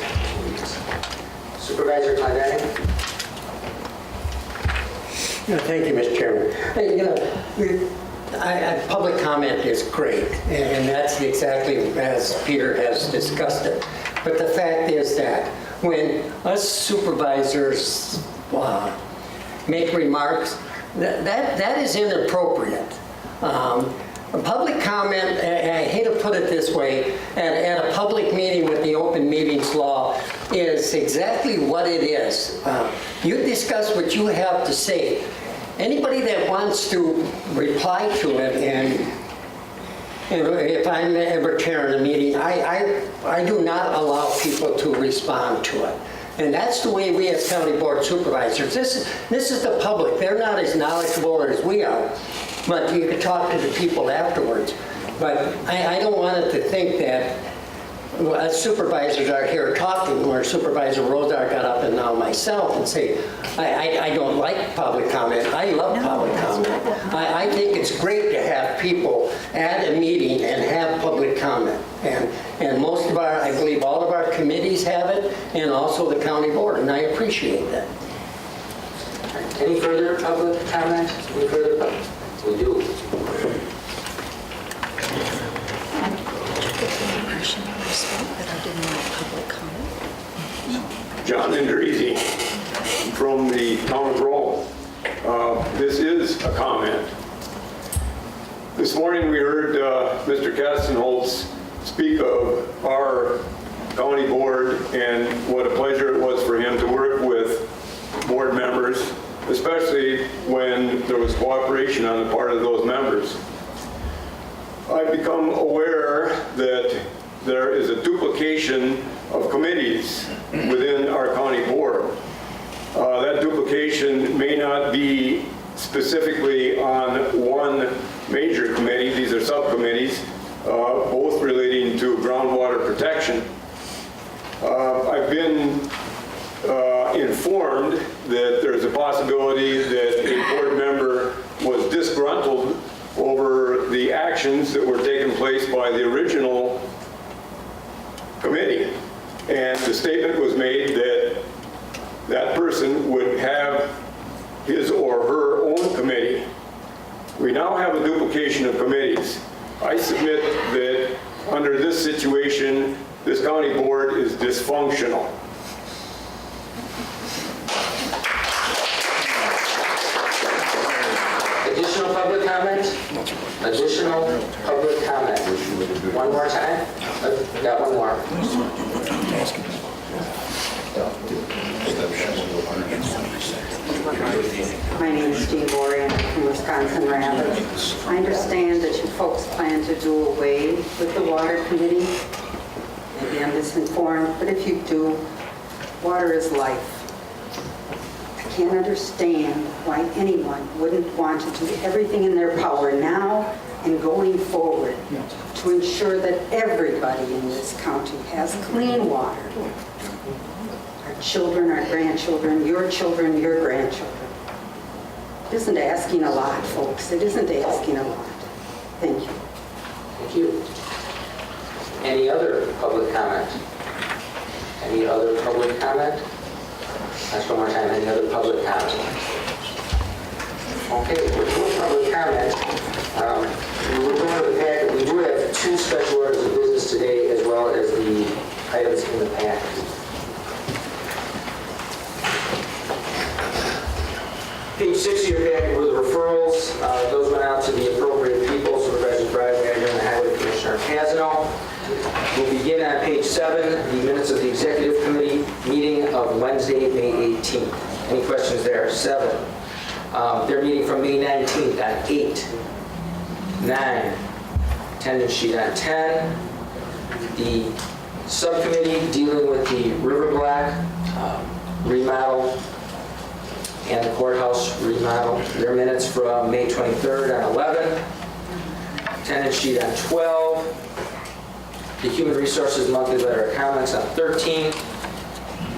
Supervisor Clendani? Thank you, Mr. Chairman. Public comment is great, and that's exactly as Peter has discussed it. But the fact is that when us supervisors make remarks, that is inappropriate. A public comment, I hate to put it this way, at a public meeting with the open meetings law is exactly what it is. You discuss what you have to say. Anybody that wants to reply to it, and if I'm ever chairing a meeting, I do not allow people to respond to it. And that's the way we as county board supervisors, this is the public. They're not as knowledgeable as we are, but you can talk to the people afterwards. But I don't want it to think that as supervisors are here talking, where Supervisor Rozar got up and now myself and say, I don't like public comment. I love public comment. I think it's great to have people at a meeting and have public comment. And most of our, I believe all of our committees have it, and also the county board, and I appreciate that. Any further public comment? Any further public? We do. John Andreezy from the town of Rome. This is a comment. This morning we heard Mr. Kastenholz speak of our county board and what a pleasure it was for him to work with board members, especially when there was cooperation on the part of those members. I've become aware that there is a duplication of committees within our county board. That duplication may not be specifically on one major committee. These are subcommittees, both relating to groundwater protection. I've been informed that there's a possibility that a board member was disgruntled over the actions that were taking place by the original committee. And the statement was made that that person would have his or her own committee. We now have a duplication of committees. I submit that under this situation, this county board is dysfunctional. Additional public comment? Additional public comment? One more time? Got one more. My name is Jean Bory, I'm from Wisconsin Rapids. I understand that you folks plan to do away with the water committee. Maybe I'm misinformed, but if you do, water is life. I can't understand why anyone wouldn't want to do everything in their power now and going forward to ensure that everybody in this county has clean water. Our children, our grandchildren, your grandchildren. It isn't asking a lot, folks. It isn't asking a lot. Thank you. Thank you. Any other public comment? Any other public comment? Ask one more time. Any other public comment? Okay, we're doing public comment. We're going to the packet. We do have 2 special orders of business today, as well as the items in the packet. Page 6 of your packet were the referrals. Those went out to the appropriate people, Supervisor Bradley and the Highway Commissioner Casino. We'll begin on page 7, the minutes of the Executive Committee meeting of Wednesday, May 18th. Any questions there? 7. Their meeting from May 19th on 8. 9. Attendance sheet on 10. The subcommittee dealing with the River Black remodel and the courthouse remodel. Their minutes from May 23rd on 11. Attendance sheet on 12. The Human Resources Monthly Letter of Comments on 13.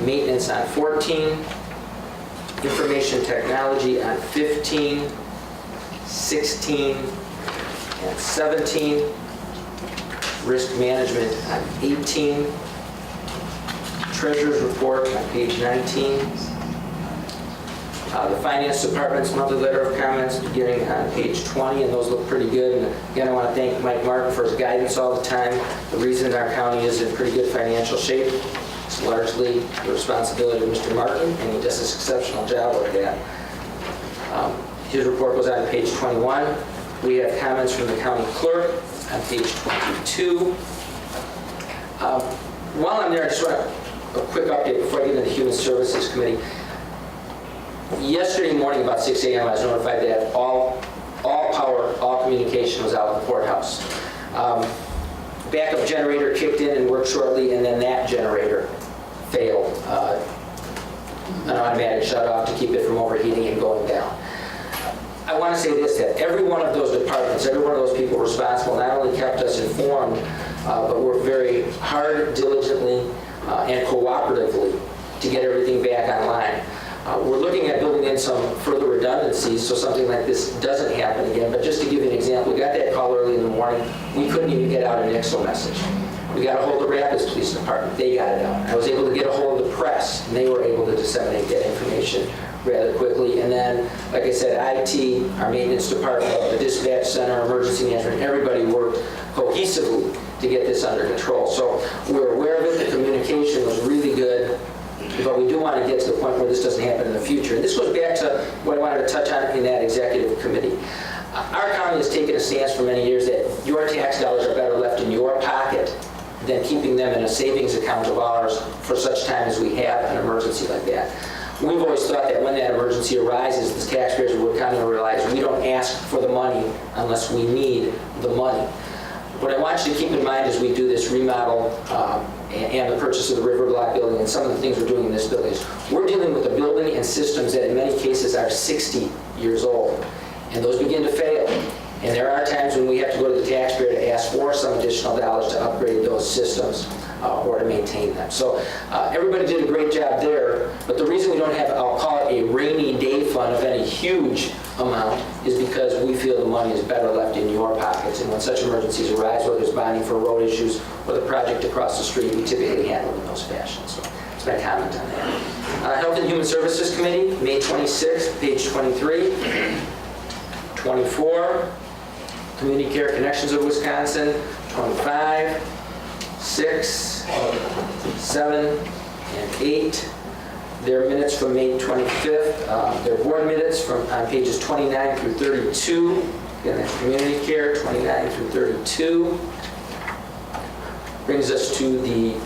Maintenance on 14. Information Technology on 15. 16 and 17. Risk Management on 18. Treasurer's Report on page 19. The Finance Department's monthly letter of comments beginning on page 20, and those look pretty good. And again, I want to thank Mike Martin for his guidance all the time. The reason our county is in pretty good financial shape is largely the responsibility of Mr. Martin, and he does an exceptional job with that. His report goes on page 21. We have comments from the county clerk on page 22. While I'm there, I just want a quick update before I get into the Human Services Committee. Yesterday morning, about 6 a.m., I was notified that all power, all communication was out in the courthouse. Backup generator kicked in and worked shortly, and then that generator failed. An automatic shut-off to keep it from overheating and going down. I want to say this, that every one of those departments, every one of those people responsible not only kept us informed, but worked very hard, diligently, and cooperatively to get everything back online. We're looking at building in some further redundancies so something like this doesn't happen again. But just to give you an example, we got that call early in the morning. We couldn't even get out an IXO message. We got a hold of the Rapids Police Department. They got it out. I was able to get a hold of the press, and they were able to disseminate that information rather quickly. And then, like I said, IT, our maintenance department, the dispatch center, emergency management, everybody worked cohesively to get this under control. So we're aware of it. The communication was really good. But we do want to get to the point where this doesn't happen in the future. And this goes back to what I wanted to touch on in that executive committee. Our county has taken a stance for many years that your tax dollars are better left in your pocket than keeping them in a savings account of ours for such time as we have an emergency like that. We've always thought that when that emergency arises, the taxpayers of Wood County will realize we don't ask for the money unless we need the money. What I want you to keep in mind as we do this remodel and the purchase of the River Block building and some of the things we're doing in this building is we're dealing with a building and systems that in many cases are 60 years old. And those begin to fail. And there are times when we have to go to the taxpayer to ask for some additional dollars to upgrade those systems or to maintain them. So everybody did a great job there. But the reason we don't have, I'll call it a rainy day fund of any huge amount is because we feel the money is better left in your pockets. And when such emergencies arise, whether it's bonding for road issues or the project across the street, we typically handle it in those fashions. So that's my comment on that. Health and Human Services Committee, May 26th, page 23. 24, Community Care Connections of Wisconsin, 25, 6, 7, and 8. Their minutes from May 25th, their board minutes from on pages 29 through 32. Again, that's Community Care, 29 through 32. Brings us to the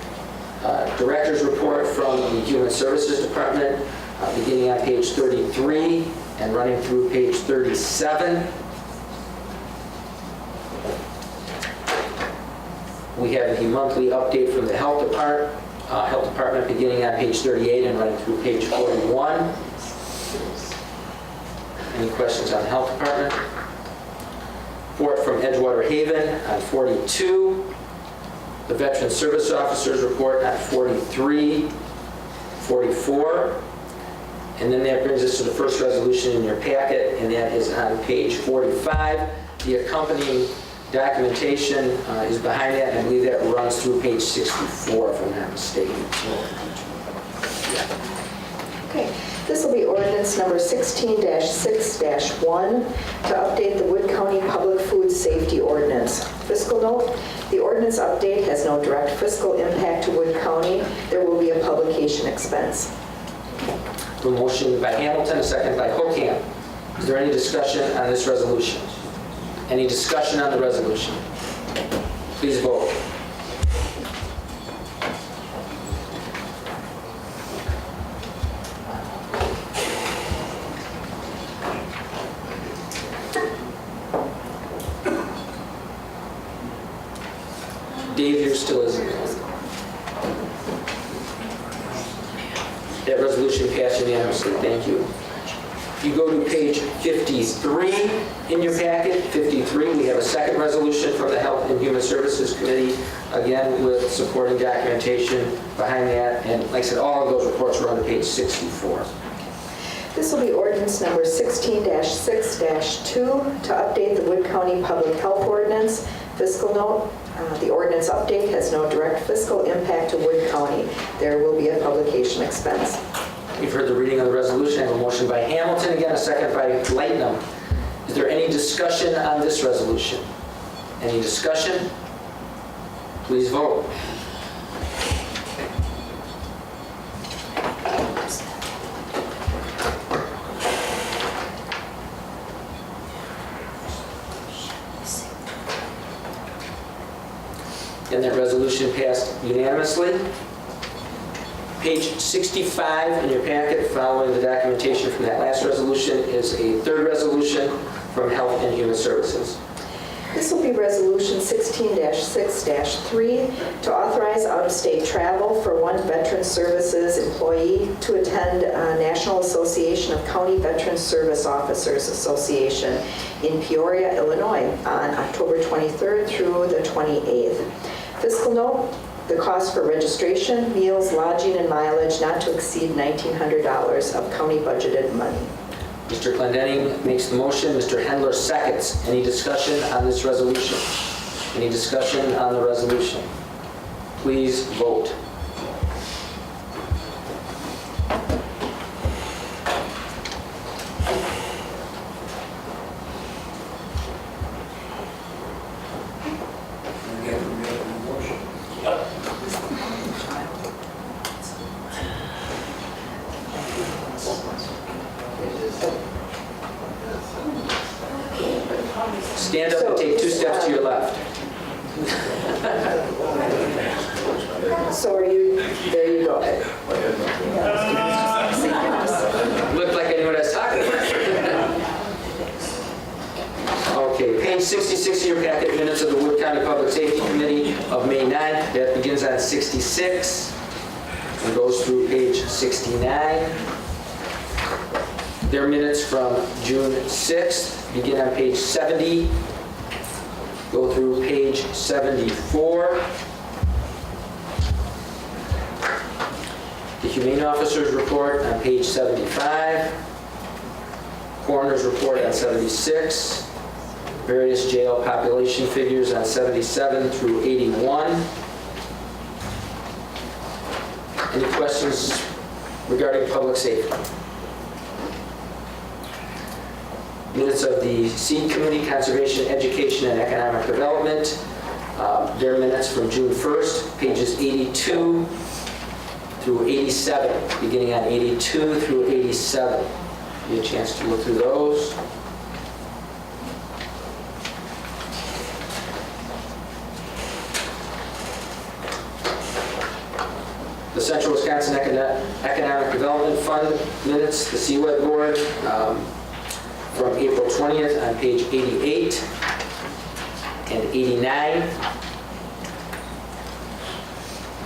Director's Report from the Human Services Department, beginning on page 33 and running through page 37. We have the monthly update from the Health Department beginning on page 38 and running through page 41. Any questions on the Health Department? Report from Edgewater Haven on 42. The Veteran Service Officers Report on 43. 44. And then that brings us to the first resolution in your packet, and that is on page 45. The accompanying documentation is behind that, and I believe that runs through page 64, if I'm not mistaken. Okay, this will be ordinance number 16-6-1 to update the Wood County Public Food Safety Ordinance. Fiscal note, the ordinance update has no direct fiscal impact to Wood County. There will be a publication expense. A motion by Hamilton, a second by Hookham. Is there any discussion on this resolution? Any discussion on the resolution? Please vote. Dave, you're still isn't. That resolution passed unanimously. Thank you. If you go to page 53 in your packet, 53, we have a second resolution from the Health and Human Services Committee, again with supporting documentation behind that. And like I said, all of those reports are on page 64. This will be ordinance number 16-6-2 to update the Wood County Public Health Ordinance. Fiscal note, the ordinance update has no direct fiscal impact to Wood County. There will be a publication expense. You've heard the reading of the resolution. I have a motion by Hamilton, again a second by Lightnum. Is there any discussion on this resolution? Any discussion? Please vote. And that resolution passed unanimously. Page 65 in your packet, following the documentation from that last resolution, is a third resolution from Health and Human Services. This will be resolution 16-6-3 to authorize out-of-state travel for one Veteran Services employee to attend National Association of County Veteran Service Officers Association in Peoria, Illinois on October 23rd through the 28th. Fiscal note, the cost for registration, meals, lodging, and mileage not to exceed $1,900 of county budgeted money. Mr. Clendenning makes the motion. Mr. Hendler seconds. Any discussion on this resolution? Any discussion on the resolution? Please vote. Stand up and take 2 steps to your left. So are you, there you go. Looked like I knew what I was talking about. Okay, page 66 of your packet, minutes of the Wood County Public Safety Committee of May 9th. That begins on 66 and goes through page 69. Their minutes from June 6th begin on page 70, go through page 74. The Humane Officer's Report on page 75. Coroner's Report on 76. Various jail population figures on 77 through 81. Any questions regarding public safety? Minutes of the Seed Committee, Conservation, Education, and Economic Development. Their minutes from June 1st, pages 82 through 87, beginning on 82 through 87. Give you a chance to look through those. The Central Wisconsin Economic Development Fund minutes, the CWED Board, from April 20th on page 88 and 89.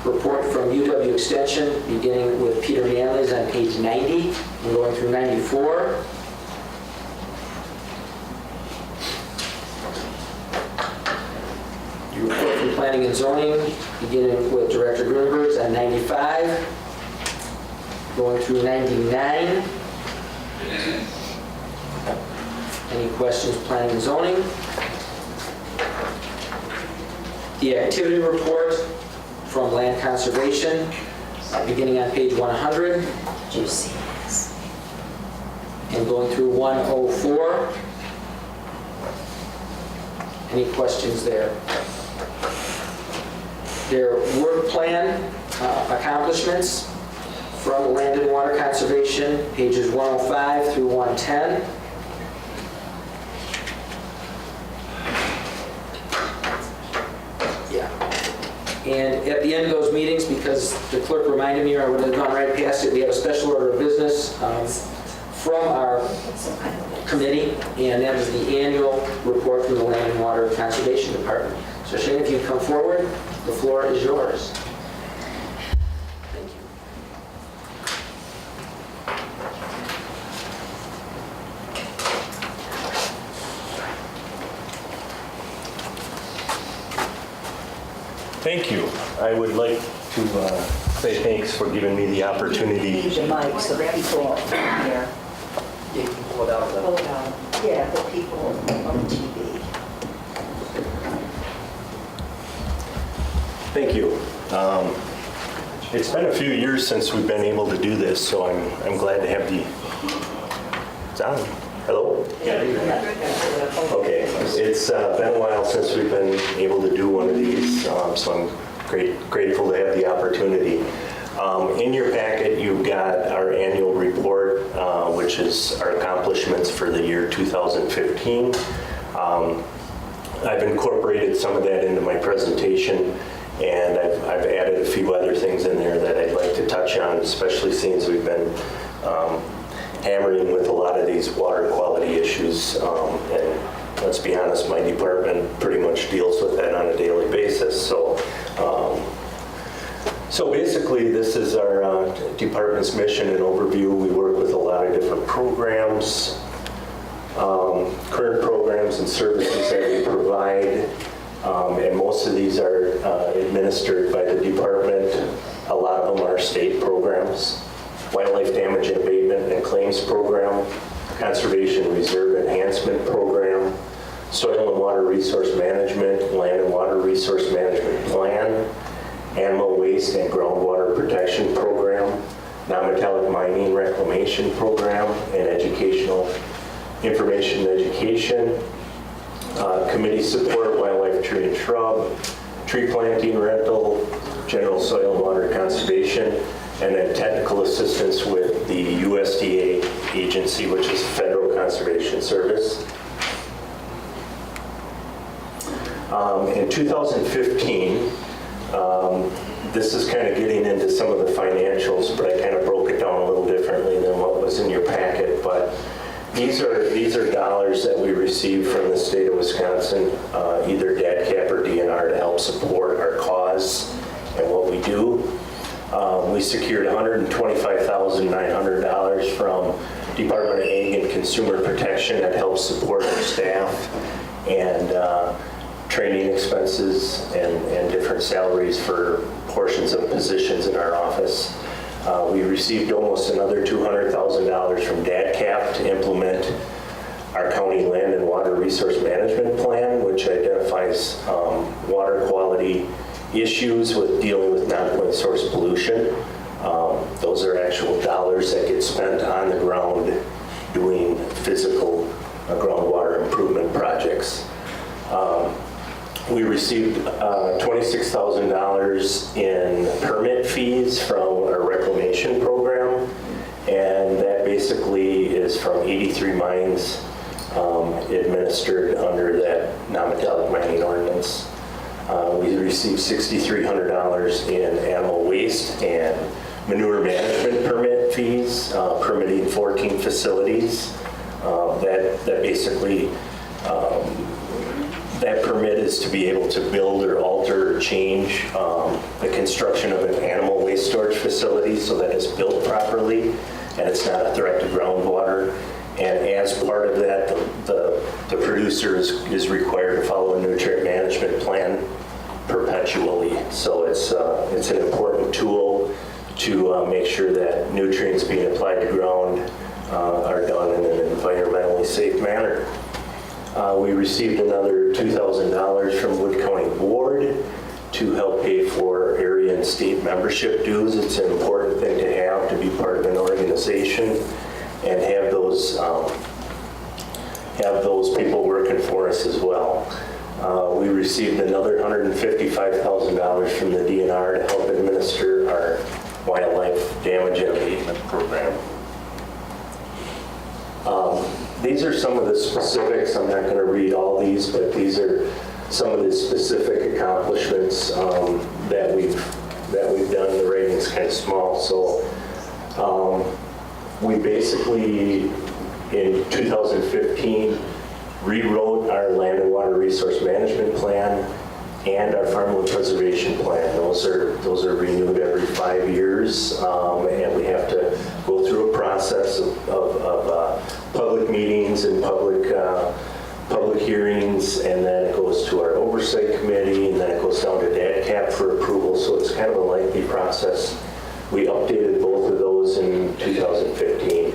Report from UW Extension, beginning with Peter Manley's on page 90 and going through 94. Your report from Planning and Zoning, beginning with Director Grunberg's on 95. Going through 99. Any questions, planning and zoning? The activity report from land conservation, beginning on page 100. Did you see this? And going through 104. Any questions there? Their work plan accomplishments from land and water conservation, pages 105 through 110. Yeah. And at the end of those meetings, because the clerk reminded me or I would have gone right past it, we have a special order of business from our committee, and that is the annual report from the Land and Water Conservation Department. So Shane, if you come forward, the floor is yours. Thank you. Thank you. I would like to say thanks for giving me the opportunity. Need the mic so the people here. Yeah, you can pull it out. Pull it out. Yeah, the people on TV. Thank you. It's been a few years since we've been able to do this, so I'm glad to have the... It's on. Hello? Okay. It's been a while since we've been able to do one of these, so I'm grateful to have the opportunity. In your packet, you've got our annual report, which is our accomplishments for the year 2015. I've incorporated some of that into my presentation, and I've added a few other things in there that I'd like to touch on, especially since we've been hammering with a lot of these water quality issues. And let's be honest, my department pretty much deals with that on a daily basis. So basically, this is our department's mission and overview. We work with a lot of different programs, current programs and services that we provide. And most of these are administered by the department. A lot of them are state programs. Wildlife Damage and Abatement and Claims Program, Conservation Reserve Enhancement Program, Soil and Water Resource Management, Land and Water Resource Management Plan, Animal Waste and Groundwater Protection Program, Non-Metallic Mining Reclamation Program, and Educational Information and Education, Committee Support, Wildlife, Tree and Shrub, Tree Planting Rental, General Soil and Water Conservation, and then technical assistance with the USDA agency, which is Federal Conservation Service. In 2015, this is kind of getting into some of the financials, but I kind of broke it down a little differently than what was in your packet. But these are dollars that we received from the state of Wisconsin, either DADCAP or DNR, to help support our cause and what we do. We secured $125,900 from Department of Ag and Consumer Protection that helps support our staff and training expenses and different salaries for portions of positions in our office. We received almost another $200,000 from DADCAP to implement our county land and water resource management plan, which identifies water quality issues with dealing with non-point source pollution. Those are actual dollars that get spent on the ground doing physical groundwater improvement projects. We received $26,000 in permit fees from our reclamation program, and that basically is from 83 mines administered under that non-metallic mining ordinance. We received $6,300 in animal waste and manure management permit fees, permitting 14 facilities. That basically, that permit is to be able to build or alter or change the construction of an animal waste storage facility so that it's built properly and it's not a threat to groundwater. And as part of that, the producer is required to follow a nutrient management plan perpetually. So it's an important tool to make sure that nutrients being applied to ground are done in an environmentally safe manner. We received another $2,000 from Wood County Board to help pay for area and state membership dues. It's an important thing to have to be part of an organization and have those people working for us as well. We received another $155,000 from the DNR to help administer our wildlife damage and abatement program. These are some of the specifics. I'm not going to read all these, but these are some of the specific accomplishments that we've done. The rating's kind of small, so we basically in 2015 rewrote our land and water resource management plan and our farmland preservation plan. Those are renewed every 5 years, and we have to go through a process of public meetings and public hearings, and then it goes to our oversight committee, and then it goes down to DADCAP for approval. So it's kind of a lengthy process. We updated both of those in 2015.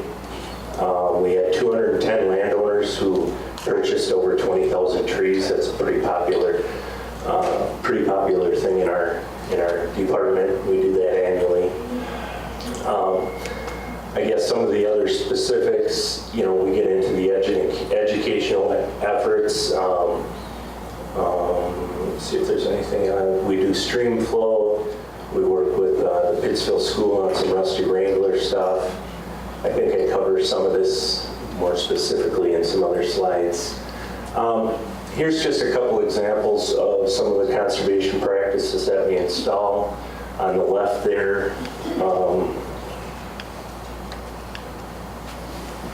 We had 210 landowners who purchased over 20,000 trees. That's a pretty popular thing in our department. We do that annually. I guess some of the other specifics, we get into the educational efforts. Let's see if there's anything on. We do stream flow. We work with the Pittsfield School on some Rusty Wrangler stuff. I think I cover some of this more specifically in some other slides. Here's just a couple examples of some of the conservation practices that we install. On the left there,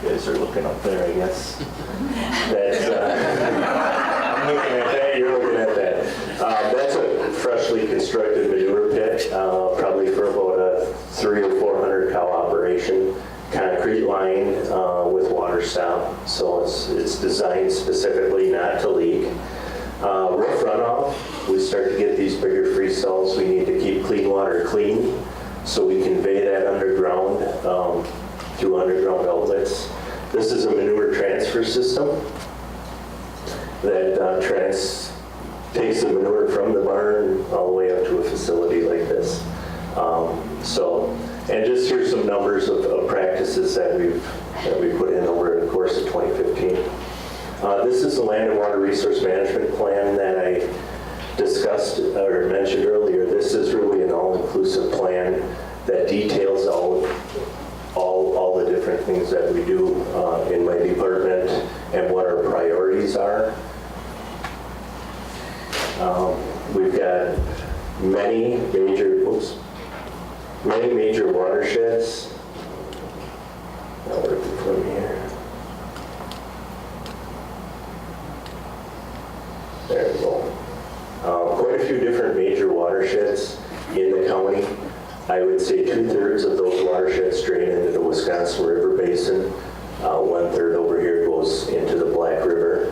you guys are looking up there, I guess. That's, I'm looking at that, you're looking at that. That's a freshly constructed manure pit, probably for about a 300 or 400 cow operation. Concrete lined with water stop, so it's designed specifically not to leak. Roof runoff, we start to get these bigger freestalls. We need to keep clean water clean, so we convey that underground through underground outlets. This is a manure transfer system that takes the manure from the barn all the way up to a facility like this. And just here's some numbers of practices that we put in over the course of 2015. This is the land and water resource management plan that I discussed or mentioned earlier. This is really an all-inclusive plan that details all the different things that we do in my department and what our priorities are. We've got many major watersheds. Now working from here. There we go. Quite a few different major watersheds in the county. I would say 2/3 of those watersheds drain into the Wisconsin River Basin. 1/3 over here goes into the Black River,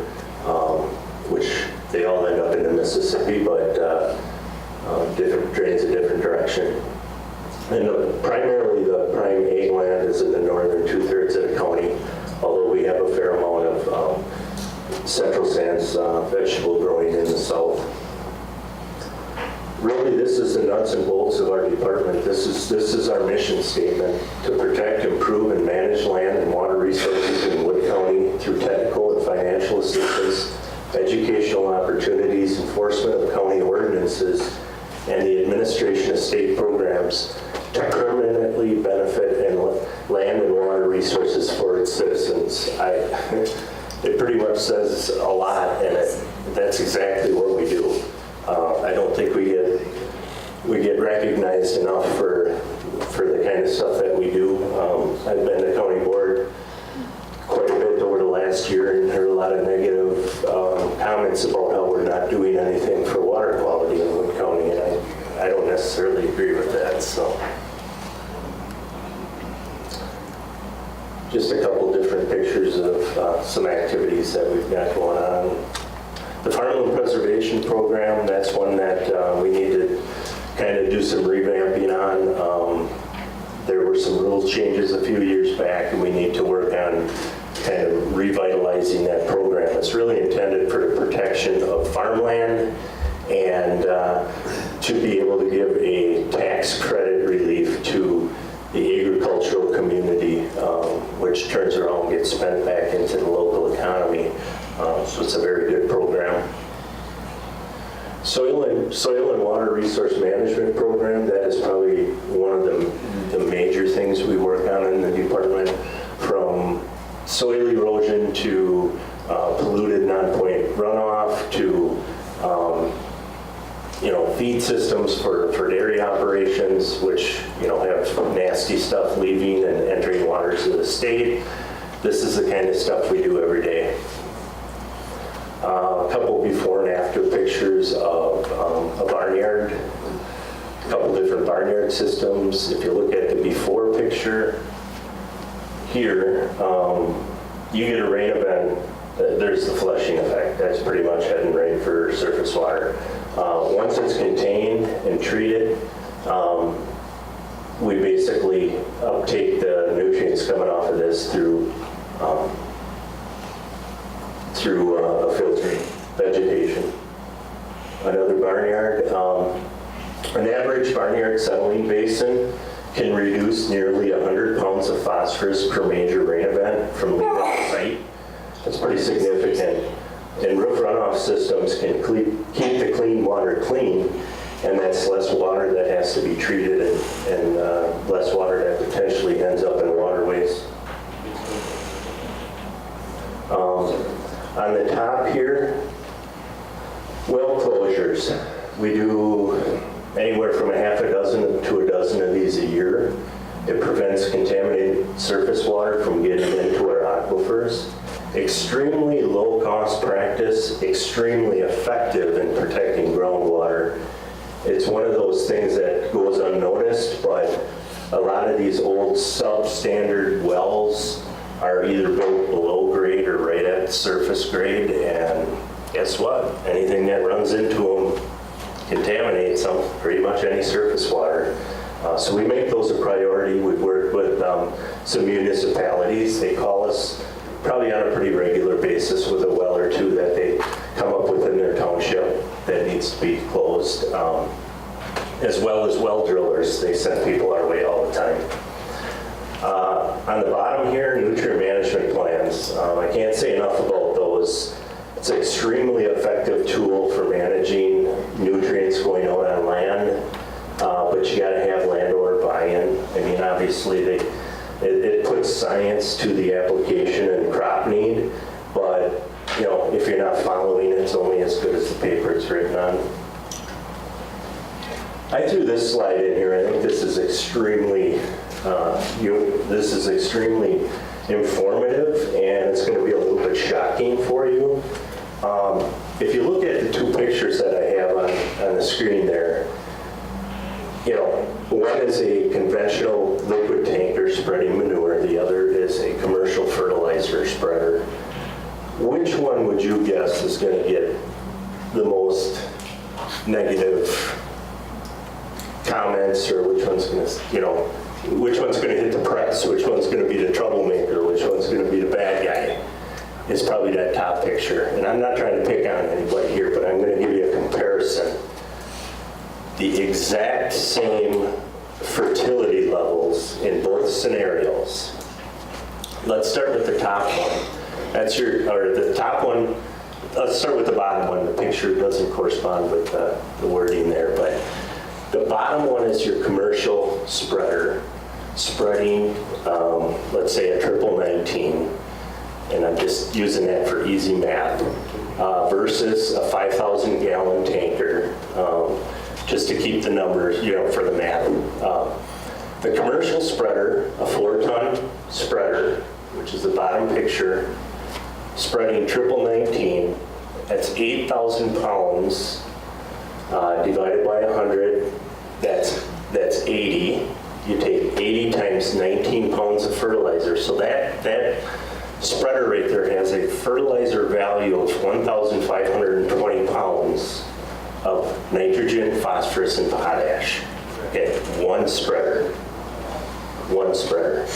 which they all end up in the Mississippi, but different drains a different direction. And primarily the prime ag land is in the northern 2/3 of the county, although we have a fair amount of central sands vegetable growing in the south. Really, this is the nuts and bolts of our department. This is our mission statement: to protect, improve, and manage land and water resources in Wood County through technical and financial assistance, educational opportunities, enforcement of county ordinances, and the administration of state programs to permanently benefit land and water resources for its citizens. It pretty much says a lot, and that's exactly what we do. I don't think we get recognized enough for the kind of stuff that we do. I've been to county board quite a bit over the last year and heard a lot of negative comments about how we're not doing anything for water quality in Wood County, and I don't necessarily agree with that. So, just a couple different pictures of some activities that we've got going on. The farmland preservation program, that's one that we need to kind of do some revamping on. were some rule changes a few years back, and we need to work on kind of revitalizing that program. It's really intended for the protection of farmland and to be able to give a tax credit relief to the agricultural community, which turns around and gets spent back into the local economy. So it's a very good program. Soil and water resource management program, that is probably one of the major things we work on in the department, from soil erosion to polluted non-point runoff to feed systems for dairy operations, which have nasty stuff leaving and entering waters of the state. This is the kind of stuff we do every day. A couple before and after pictures of a barnyard, a couple different barnyard systems. If you look at the before picture here, you get a rain event, there's the flushing effect. That's pretty much heading right for surface water. Once it's contained and treated, we basically uptake the nutrients coming off of this through a filtering vegetation. Another barnyard, an average barnyard settling basin can reduce nearly 100 pounds of phosphorus per major rain event from leaving the site. That's pretty significant. And roof runoff systems can keep the clean water clean, and that's less water that has to be treated and less water that potentially ends up in waterways. On the top here, well closures. We do anywhere from a half a dozen to a dozen of these a year. It prevents contaminated surface water from getting into our aquifers. Extremely low cost practice, extremely effective in protecting groundwater. It's one of those things that goes unnoticed, but a lot of these old substandard wells are either built below grade or right at surface grade, and guess what? Anything that runs into them contaminates them, pretty much any surface water. So we make those a priority. We work with some municipalities. They call us probably on a pretty regular basis with a well or two that they come up with in their township that needs to be closed, as well as well drillers. They send people our way all the time. On the bottom here, nutrient management plans. I can't say enough about those. It's an extremely effective tool for managing nutrients going out on land, but you got to have landowner buy-in. I mean, obviously, it puts science to the application and crop need, but if you're not following it, it's only as good as the paper it's written on. I threw this slide in here. I think this is extremely informative, and it's going to be a little bit shocking for you. If you look at the two pictures that I have on the screen there, one is a conventional liquid tanker spreading manure, the other is a commercial fertilizer spreader. Which one would you guess is going to get the most negative comments, or which one's going to hit the press, which one's going to be the troublemaker, which one's going to be the bad guy? It's probably that top picture. And I'm not trying to pick on anybody here, but I'm going to give you a comparison. The exact same fertility levels in both scenarios. Let's start with the top one. The top one, let's start with the bottom one. The picture doesn't correspond with the wording there, but the bottom one is your commercial spreader, spreading, let's say a 19, and I'm just using that for easy math, versus a 5,000 gallon tanker, just to keep the numbers, for the math. The commercial spreader, a 4-ton spreader, which is the bottom picture, spreading 19, that's 8,000 pounds divided by 100, that's 80. You take 80 times 19 pounds of fertilizer. So that spreader right there has a fertilizer value of 1,520 pounds of nitrogen, phosphorus, and potash. Okay, one spreader. one spreader.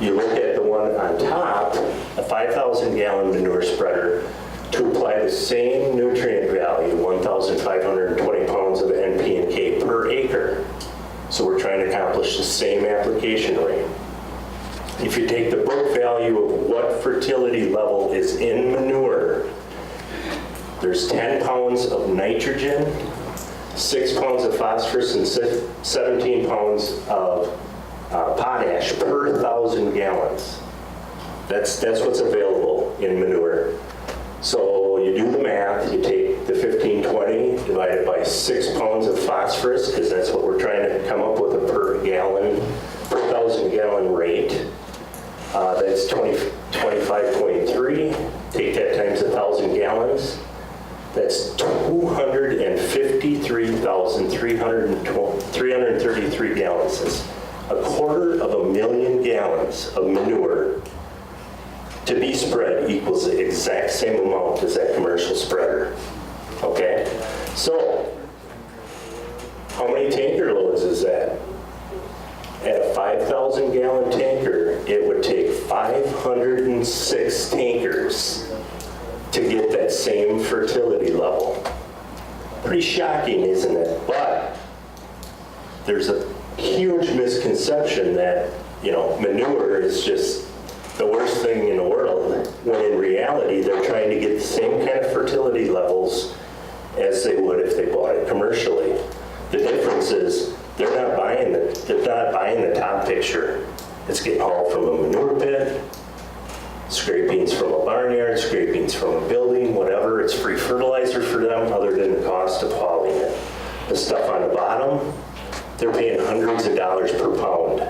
You look at the one on top, a 5,000 gallon manure spreader, to apply the same nutrient value, 1,520 pounds of NP and K per acre. So we're trying to accomplish the same application rate. If you take the book value of what fertility level is in manure, there's 10 pounds of nitrogen, 6 pounds of phosphorus, and 17 pounds of potash per 1,000 gallons. That's what's available in manure. So you do the math, you take the 1520 divided by 6 pounds of phosphorus, because that's what we're trying to come up with a per 1,000 gallon rate. That's 25.3. Take that times 1,000 gallons. That's 253,333 gallons. That's 250,000 gallons of manure to be spread equals the exact same amount as that commercial spreader. Okay? So, how many tanker loads is that? At a 5,000 gallon tanker, it would take 506 tankers to get that same fertility level. Pretty shocking, isn't it? But there's a huge misconception that, manure is just the worst thing in the world, when in reality they're trying to get the same kind of fertility levels as they would if they bought it commercially. The difference is they're not buying the top picture. It's getting hauled from a manure pit, scrapings from a barnyard, scrapings from a building, whatever. It's free fertilizer for them other than the cost of hauling it. The stuff on the bottom, they're paying hundreds of dollars per pound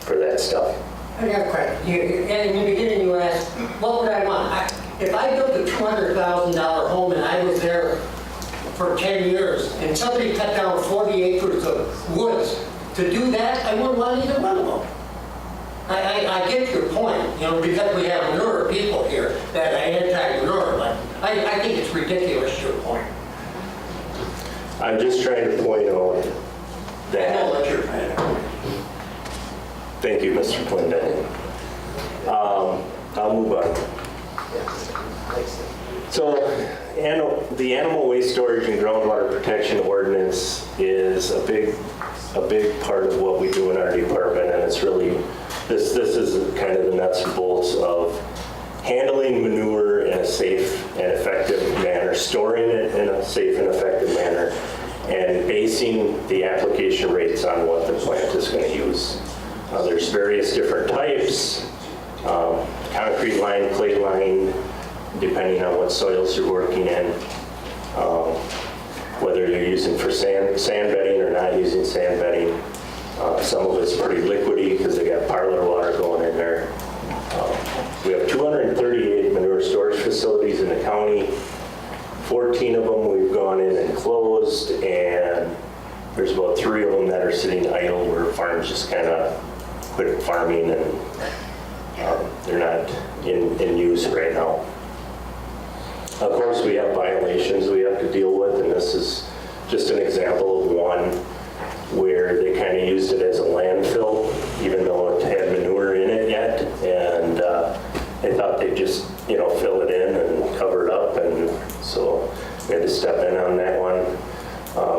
for that stuff. I got a question. In the beginning you asked, what would I want? If I built a $200,000 home and I was there for 10 years and somebody cut down 40 acres of woods, to do that, I wouldn't want either one of them. I get your point, because we have manure people here that are anti-manure, but I think it's ridiculous, your point. I'm just trying to point out that... I know what you're trying to point. Thank you, Mr. Clinton. I'll move on. So, the Animal Waste Storage and Groundwater Protection Ordinance is a big part of what we do in our department, and it's really, this is kind of the nuts and bolts of handling manure in a safe and effective manner, storing it in a safe and effective manner, and basing the application rates on what the plant is going to use. There's various different types, concrete line, clay line, depending on what soils you're working in, whether you're using for sand bedding or not using sand bedding. Some of it's pretty liquidy because they got parlor water going in there. We have 238 manure storage facilities in the county. 14 of them we've gone in and closed, and there's about 3 of them that are sitting idle where farms just kind of quit farming and they're not in use right now. Of course, we have violations we have to deal with, and this is just an example of one where they kind of used it as a landfill, even though it had manure in it yet, and they thought they'd just, fill it in and cover it up, and so we had to step in on that one.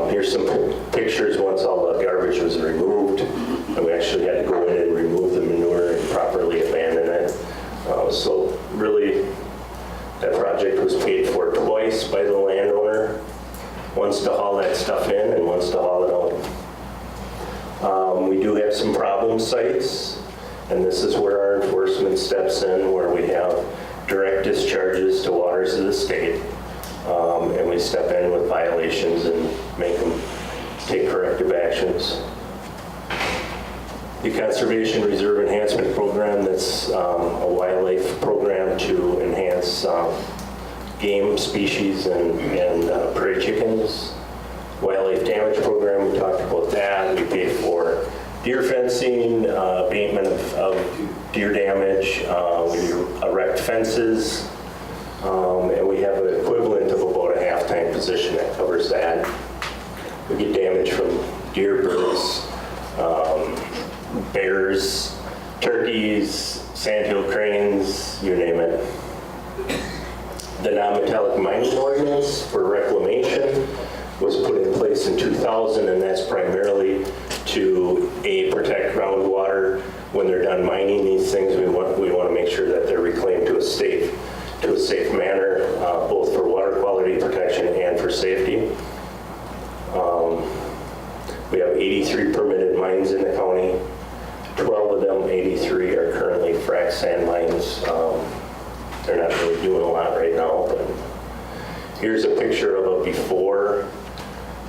Here's some pictures once all the garbage was removed, and we actually had to go in and remove the manure and properly abandon it. So really, that project was paid for twice by the landowner, once to haul that stuff in and once to haul it out. We do have some problem sites, and this is where our enforcement steps in, where we have direct discharges to waters of the state, and we step in with violations and make them take corrective actions. The Conservation Reserve Enhancement Program, that's a wildlife program to enhance game species and prairie chickens. Wildlife damage program, we talked about that. We pay for deer fencing, abatement of deer damage. We erect fences, and we have an equivalent of about a half-time position that covers that. We get damage from deer birds, bears, turkeys, sandhill cranes, you name it. The non-metallic mining ordinance for reclamation was put in place in 2000, and that's primarily to protect groundwater when they're done mining these things. We want to make sure that they're reclaimed to a safe manner, both for water quality protection and for safety. We have 83 permitted mines in the county. 12 of them, 83, are currently frac sand mines. They're not really doing a lot right now, but here's a picture of a before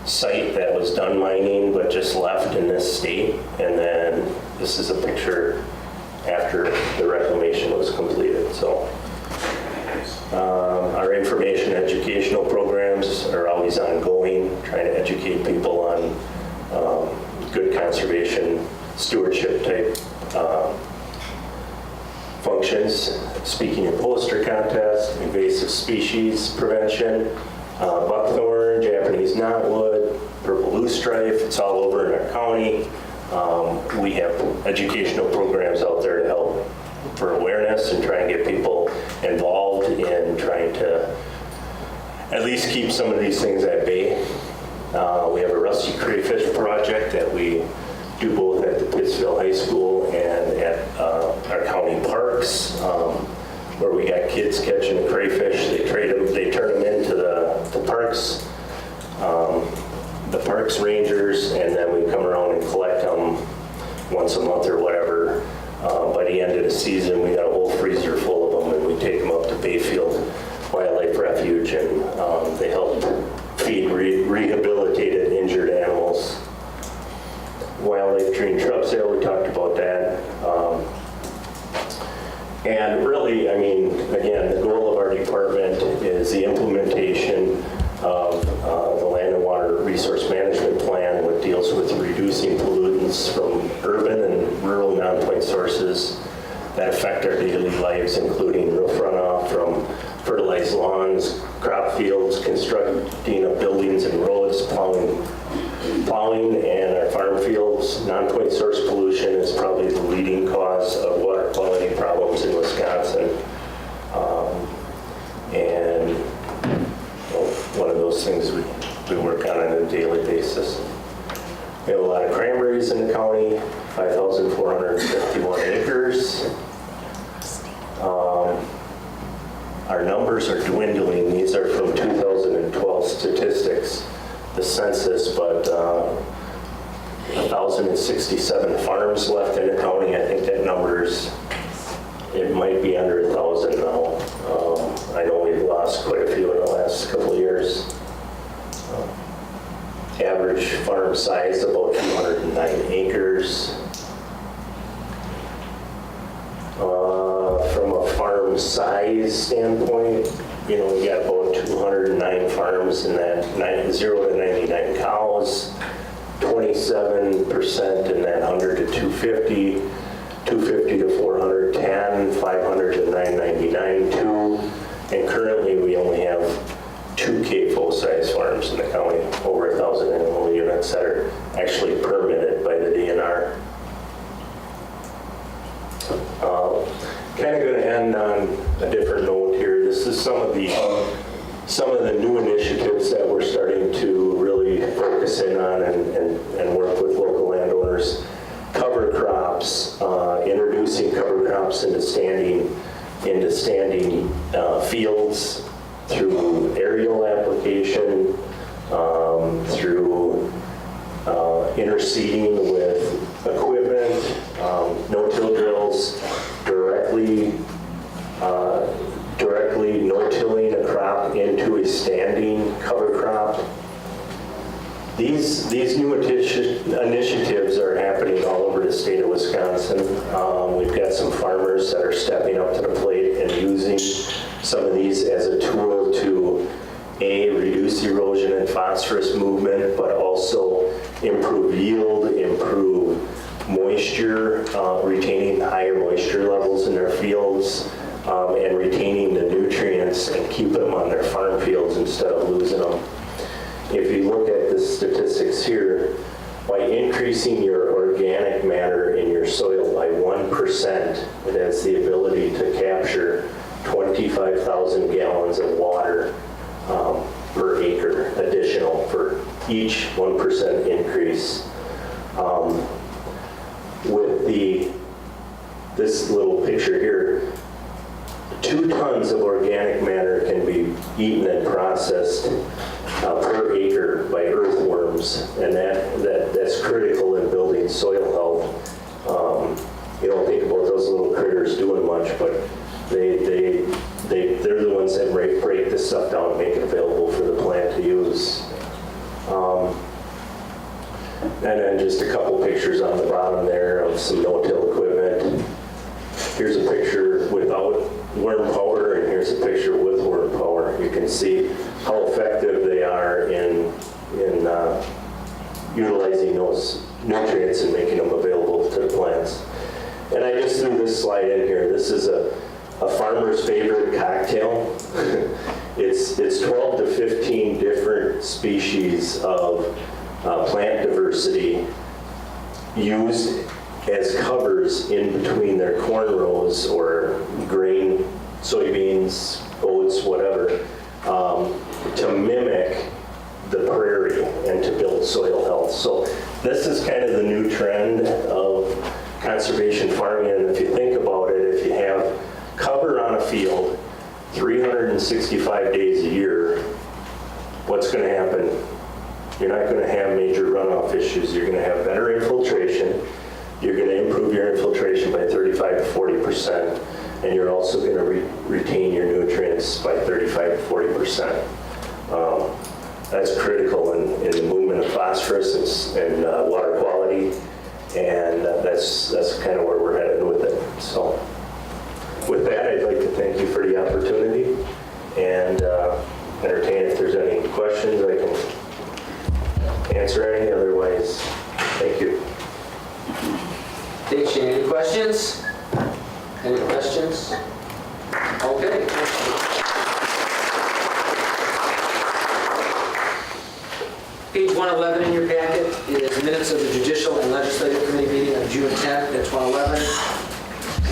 site that was done mining but just left in this state, and then this is a picture after the reclamation was completed. So our information educational programs are always ongoing, trying to educate people on good conservation stewardship type functions. Speaking and poster contest, invasive species prevention, buckthorn, Japanese knotwood, purple loosestrife, it's all over in our county. We have educational programs out there to help for awareness and try and get people involved in trying to at least keep some of these things at bay. We have a rusty crayfish project that we do both at the Pittsville High School and at our county parks, where we got kids catching the crayfish. They turn them into the parks rangers, and then we come around and collect them once a month or whatever. By the end of the season, we got a whole freezer full of them, and we take them up to Bayfield Wildlife Refuge, and they help feed rehabilitated injured animals. Wildlife tree and shrub sale, we talked about that. And really, I mean, again, the goal of our department is the implementation of the Land and Water Resource Management Plan, which deals with reducing pollutants from urban and rural non-point sources that affect our daily lives, including roof runoff from fertilized lawns, crop fields, constructing of buildings and roads, plowing, and our farm fields. Non-point source pollution is probably the leading cause of water quality problems in Wisconsin. And one of those things we work on a daily basis. We have a lot of cranberries in the county, 5,451 acres. Our numbers are dwindling. These are from 2012 statistics, the census, but 1,067 farms left in the county. I think that it might be under 1,000 now. I know we've lost quite a few in the last couple of years. Average farm size about 209 acres. From a farm size standpoint, we got about 209 farms in that 0 to 99 cows, 27% in that 100 to 250, 250 to 410, 500 to 999, 2, and currently we only have 2 CAFO size farms in the county, over 1,000 animal units that are actually permitted by the DNR. Kind of going to end on a different note here. This is some of the new initiatives that we're starting to really focus in on and work with local landowners. Cover crops, introducing cover crops into standing fields through aerial application, through interseeding with equipment, no-till drills, directly no-tilling a crop into a standing cover crop. These new initiatives are happening all over the state of Wisconsin. We've got some farmers that are stepping up to the plate and using some of these as a tool to reduce erosion and phosphorus movement, but also improve yield, improve moisture, retaining higher moisture levels in their fields, and retaining the nutrients and keeping them on their farm fields instead of losing them. If you look at the statistics here, By increasing your organic matter in your soil by 1%, it has the ability to capture 25,000 gallons of water per acre additional for each 1% increase. With this little picture here, 2 tons of organic matter can be eaten and processed per acre by earthworms, and that's critical in building soil health. You don't think about those little critters doing much, but they're the ones that break this stuff down and make it available for the plant to use. And then just a couple pictures on the bottom there of some no-till equipment. Here's a picture without worm power, and here's a picture with worm power. You can see how effective they are in utilizing those nutrients and making them available to the plants. And I just threw this slide in here. This is a farmer's favorite cocktail. It's 12 to 15 different species of plant diversity used as covers in between their corn rows or grain, soybeans, oats, whatever, to mimic the prairie and to build soil health. So this is kind of the new trend of conservation farming, and if you think about it, if you have cover on a field 365 days a year, what's going to happen? You're not going to have major runoff issues. You're going to have better infiltration. You're going to improve your infiltration by 35 to 40%, and you're also going to retain your nutrients by 35 to 40%. That's critical in the movement of phosphorus and water quality, and that's kind of where we're headed with it. So with that, I'd like to thank you for the opportunity and entertain if there's any questions I can answer any. Otherwise, thank you. Thanks, Shane. Any questions? Any questions? Okay. Page 111 in your packet is minutes of the Judicial and Legislative Committee meeting on June 10th. That's 111.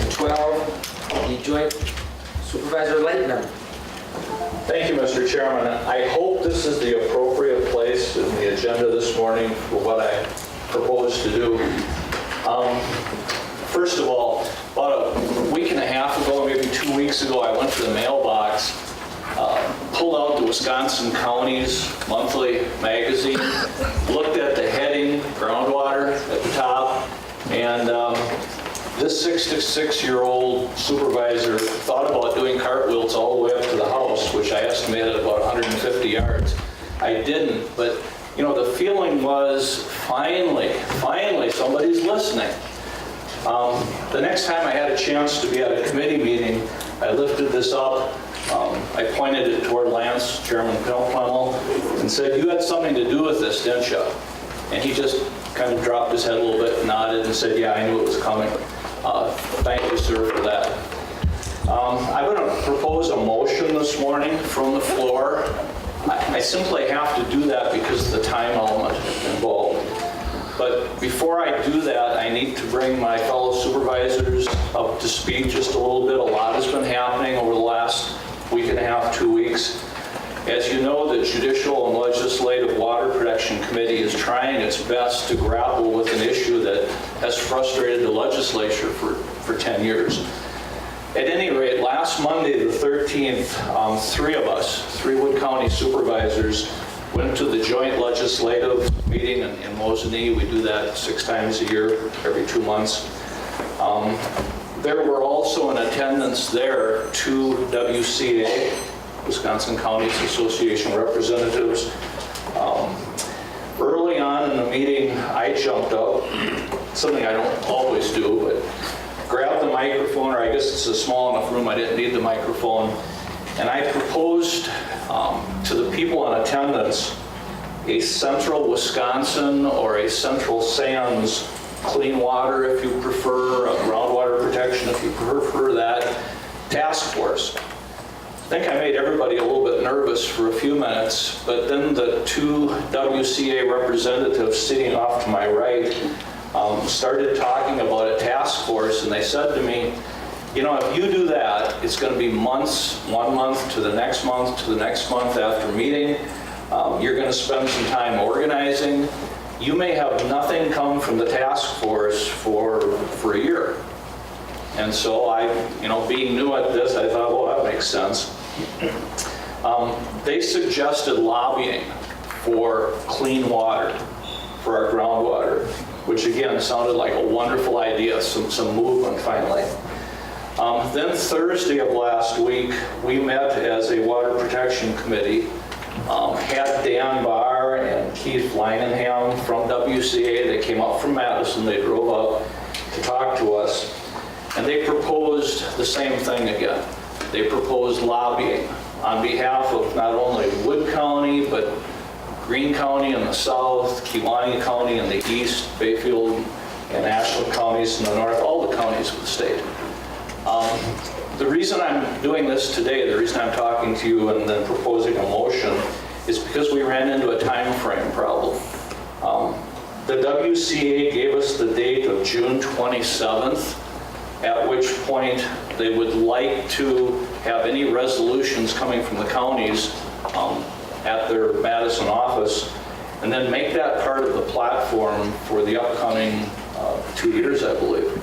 And 12, the Joint Supervisor Lightman. Thank you, Mr. Chairman. I hope this is the appropriate place in the agenda this morning for what I propose to do. First of all, about a week and a half ago, maybe 2 weeks ago, I went to the mailbox, pulled out the Wisconsin Counties Monthly magazine, looked at the heading, groundwater, at the top, and this 66-year-old supervisor thought about doing cartwheels all the way up to the house, which I estimated about 150 yards. I didn't, but you know, the feeling was finally somebody's listening. The next time I had a chance to be at a committee meeting, I lifted this up. I pointed it toward Lance, Chairman Plemmel, and said, "You had something to do with this, didn't you?" And he just kind of dropped his head a little bit, nodded, and said, "Yeah, I knew it was coming." Thank you, sir, for that. I'm going to propose a motion this morning from the floor. I simply have to do that because of the time element involved. But before I do that, I need to bring my fellow supervisors up to speed just a little bit. A lot has been happening over the last week and a half, 2 weeks. As you know, the Judicial and Legislative Water Protection Committee is trying its best to grapple with an issue that has frustrated the legislature for 10 years. At any rate, last Monday, the 13th, 3 of us, 3 Wood County supervisors, went to the joint legislative meeting in Mosinee. We do that 6 times a year, every 2 months. There were also in attendance there 2 WCA, Wisconsin Counties Association representatives. Early on in the meeting, I jumped up, something I don't always do, but grabbed the microphone, or I guess it's a small enough room, I didn't need the microphone, and I proposed to the people in attendance a central Wisconsin or a central Sands clean water, if you prefer, groundwater protection, if you prefer that, task force. think I made everybody a little bit nervous for a few minutes, but then the two WCA representatives sitting off to my right started talking about a task force, and they said to me, you know, if you do that, it's going to be months, 1 month to the next month to the next month after meeting. You're going to spend some time organizing. You may have nothing come from the task force for a year. And so I, you know, being new at this, I thought, well, that makes sense. They suggested lobbying for clean water, for our groundwater, which again sounded like a wonderful idea, some movement finally. Then Thursday of last week, we met as a water protection committee, had Dan Barr and Keith Leinenham from WCA. They came up from Madison, they drove up to talk to us, and they proposed the same thing again. They proposed lobbying on behalf of not only Wood County, but Greene County in the south, Kewaunee County in the east, Bayfield and Ashland counties in the north, all the counties of the state. The reason I'm doing this today, the reason I'm talking to you and then proposing a motion, is because we ran into a time frame problem. The WCA gave us the date of June 27th, at which point they would like to have any resolutions coming from the counties at their Madison office, and then make that part of the platform for the upcoming 2 years, I believe.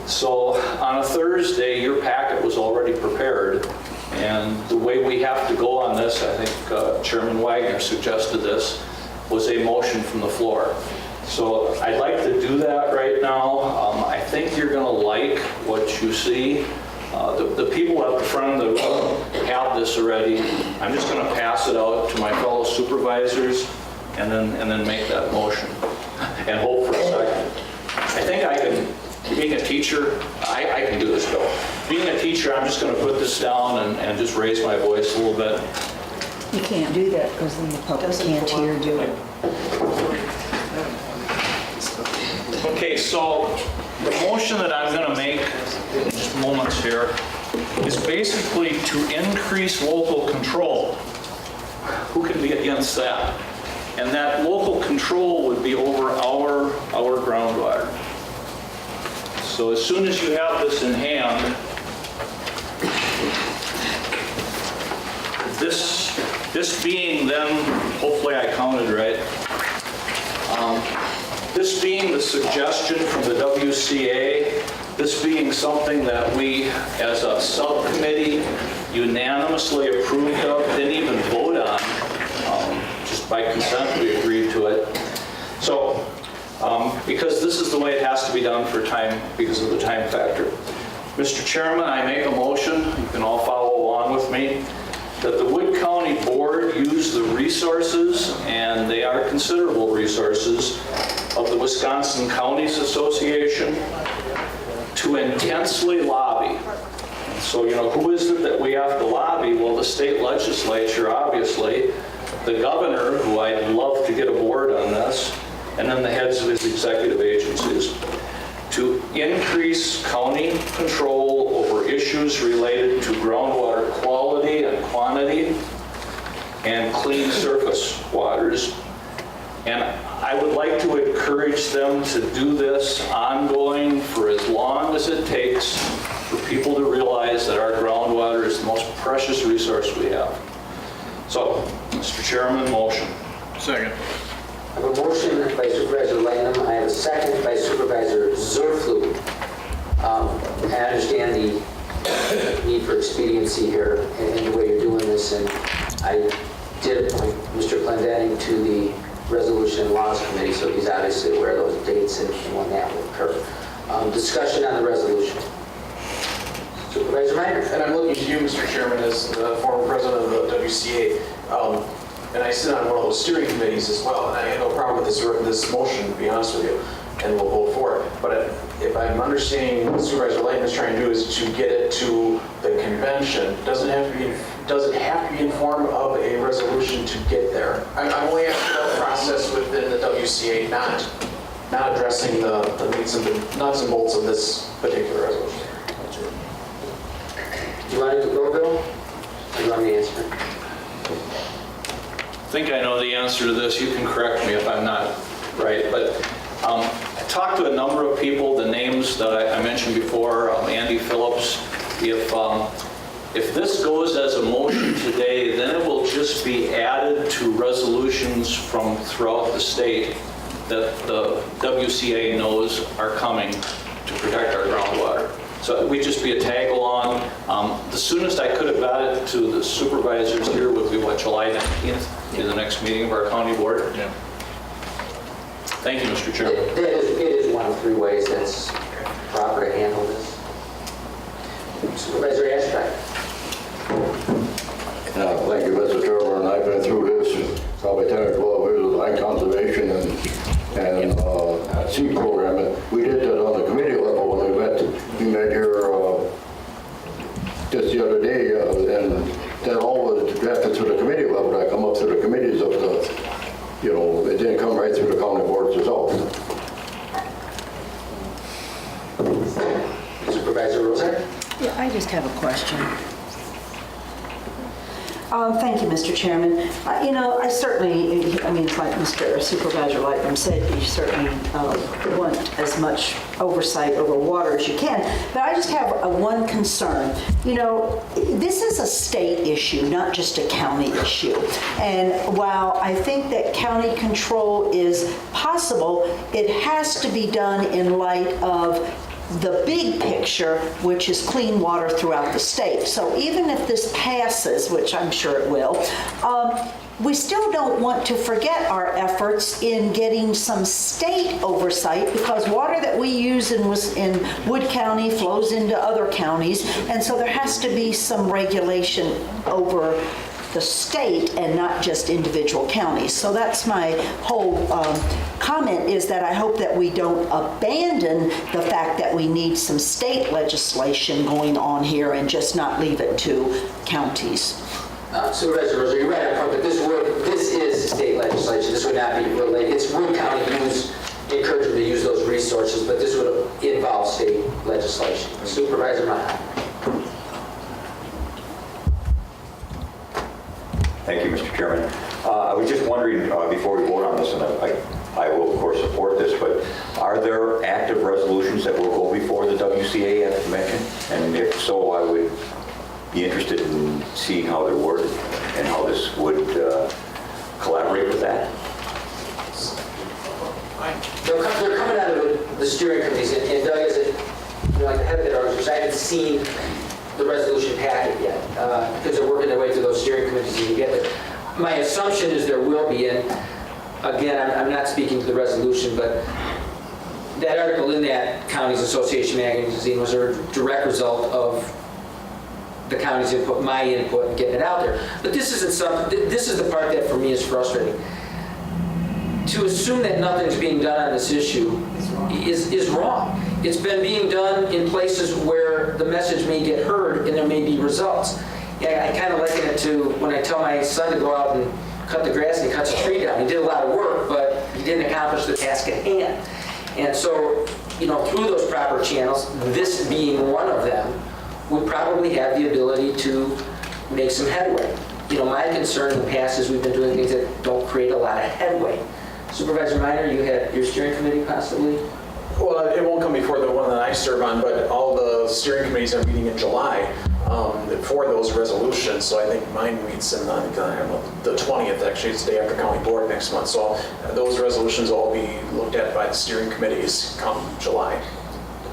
So on a Thursday, your packet was already prepared, and the way we have to go on this, I think Chairman Wagner suggested this, was a motion from the floor. So I'd like to do that right now. I think you're going to like what you see. The people at the front of the room have this already. I'm just going to pass it out to my fellow supervisors and then make that motion and hope for a second. I think I can, being a teacher, I can do this, Bill. Being a teacher, I'm just going to put this down and just raise my voice a little bit. You can't do that because then the public can't hear you. Okay, so the motion that I'm going to make in just moments here is basically to increase local control. Who can be against that? And that local control would be over our groundwater. So as soon as you have this in hand, this being then, hopefully I counted right, this being the suggestion from the WCA, this being something that we as a subcommittee unanimously approved of, didn't even vote on, just by consent we agreed to it. So, because this is the way it has to be done for time, because of the time factor. Mr. Chairman, I make a motion, you can all follow along with me, that the Wood County Board use the resources, and they are considerable resources, of the Wisconsin Counties Association to intensely lobby. So, you know, who is it that we have to lobby? Well, the state legislature, obviously, the governor, who I'd love to get aboard on this, and then the heads of his executive agencies, to increase county control over issues related to groundwater quality and quantity and clean surface waters. And I would like to encourage them to do this ongoing for as long as it takes for people to realize that our groundwater is the most precious resource we have. So, Mr. Chairman, motion. Second. I have a motion by Supervisor Lanham. I have a second by Supervisor Zurfluh. I understand the need for expediency here and the way you're doing this, and I did appoint Mr. Clendenning to the Resolution and Laws Committee, so he's obviously aware of those dates and when that will occur. Discussion on the resolution. Supervisor Minor. And I'm looking to you, Mr. Chairman, as the former president of the WCA. And I sit on one of those steering committees as well, and I have no problem with this motion, to be honest with you, and we'll vote for it. But if I'm understanding what Supervisor Layton is trying to do is to get it to the convention, does it have to be in form of a resolution to get there? I'm only asking about the process within the WCA, not addressing the nuts and bolts of this particular resolution. Do you want to go, Bill? You want me to answer? I think I know the answer to this. You can correct me if I'm not right, but I talked to a number of people, the names that I mentioned before, Andy Phillips. If this goes as a motion today, then it will just be added to resolutions from throughout the state that the WCA knows are coming to protect our groundwater. So it would just be a tag along. The soonest I could have got it to the supervisors here would be, what, July 19th, to the next meeting of our county board? Yeah. Thank you, Mr. Chairman. It is one of three ways that's proper to handle this. Supervisor Ashcraft. Thank you, Mr. Chairman. I've been through this probably 10 or 12 years with land conservation and seed program. And we did that on the committee level when we met here just the other day, and then all was drafted through the committee level. That come up through the committees of the, it didn't come right through the county boards itself. Supervisor Rosen? Yeah, I just have a question. Thank you, Mr. Chairman. I certainly, it's like Mr. Supervisor Lightman said, you certainly want as much oversight over water as you can, but I just have one concern. This is a state issue, not just a county issue. And while I think that county control is possible, it has to be done in light of the big picture, which is clean water throughout the state. So even if this passes, which I'm sure it will, we still don't want to forget our efforts in getting some state oversight, because water that we use in Wood County flows into other counties, and so there has to be some regulation over the state and not just individual counties. So that's my whole comment, is that I hope that we don't abandon the fact that we need some state legislation going on here and just not leave it to counties. Supervisor Rosen, you're right on point, but this is state legislation. This would not be related. It's Wood County who's encouraging to use those resources, but this would involve state legislation. Supervisor Mahan. Thank you, Mr. Chairman. I was just wondering, before we vote on this, and I will, of course, support this, but are there active resolutions that will go before the WCA at the convention? And if so, I would be interested in seeing how they're worded and how this would collaborate with that. They're coming out of the steering committees, and Doug, as like the head of that organization, I haven't seen the resolution packet yet, because they're working their way through those steering committees to get there. My assumption is there will be, and again, I'm not speaking to the resolution, but that article in that Counties Association magazine was a direct result of the county's input, my input, and getting it out there. But this isn't something, this is the part that for me is frustrating. To assume that nothing's being done on this issue is wrong. It's been being done in places where the message may get heard and there may be results. Yeah, I kind of liken it to when I tell my son to go out and cut the grass and he cuts a tree down. He did a lot of work, but he didn't accomplish the task at hand. And so, through those proper channels, this being one of them, we probably have the ability to make some headway. My concern in the past is we've been doing things that don't create a lot of headway. Supervisor Minor, you had your steering committee possibly? Well, it won't come before the one that I serve on, but all the steering committees are meeting in July for those resolutions. So I think mine meets in the 20th, actually. It's the day after county board next month. So those resolutions will all be looked at by the steering committees come July.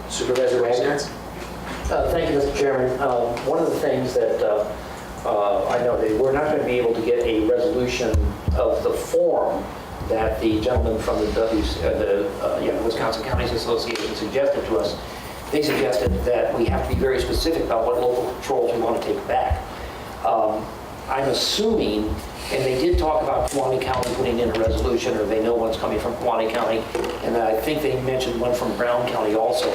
Supervisor Wagner? Thank you, Mr. Chairman. One of the things that I know that we're not going to be able to get a resolution of the form that the gentleman from the Wisconsin Counties Association suggested to us. They suggested that we have to be very specific about what local controls we want to take back. I'm assuming, and they did talk about Kewaunee County putting in a resolution, or they know one's coming from Kewaunee County, and I think they mentioned one from Brown County also.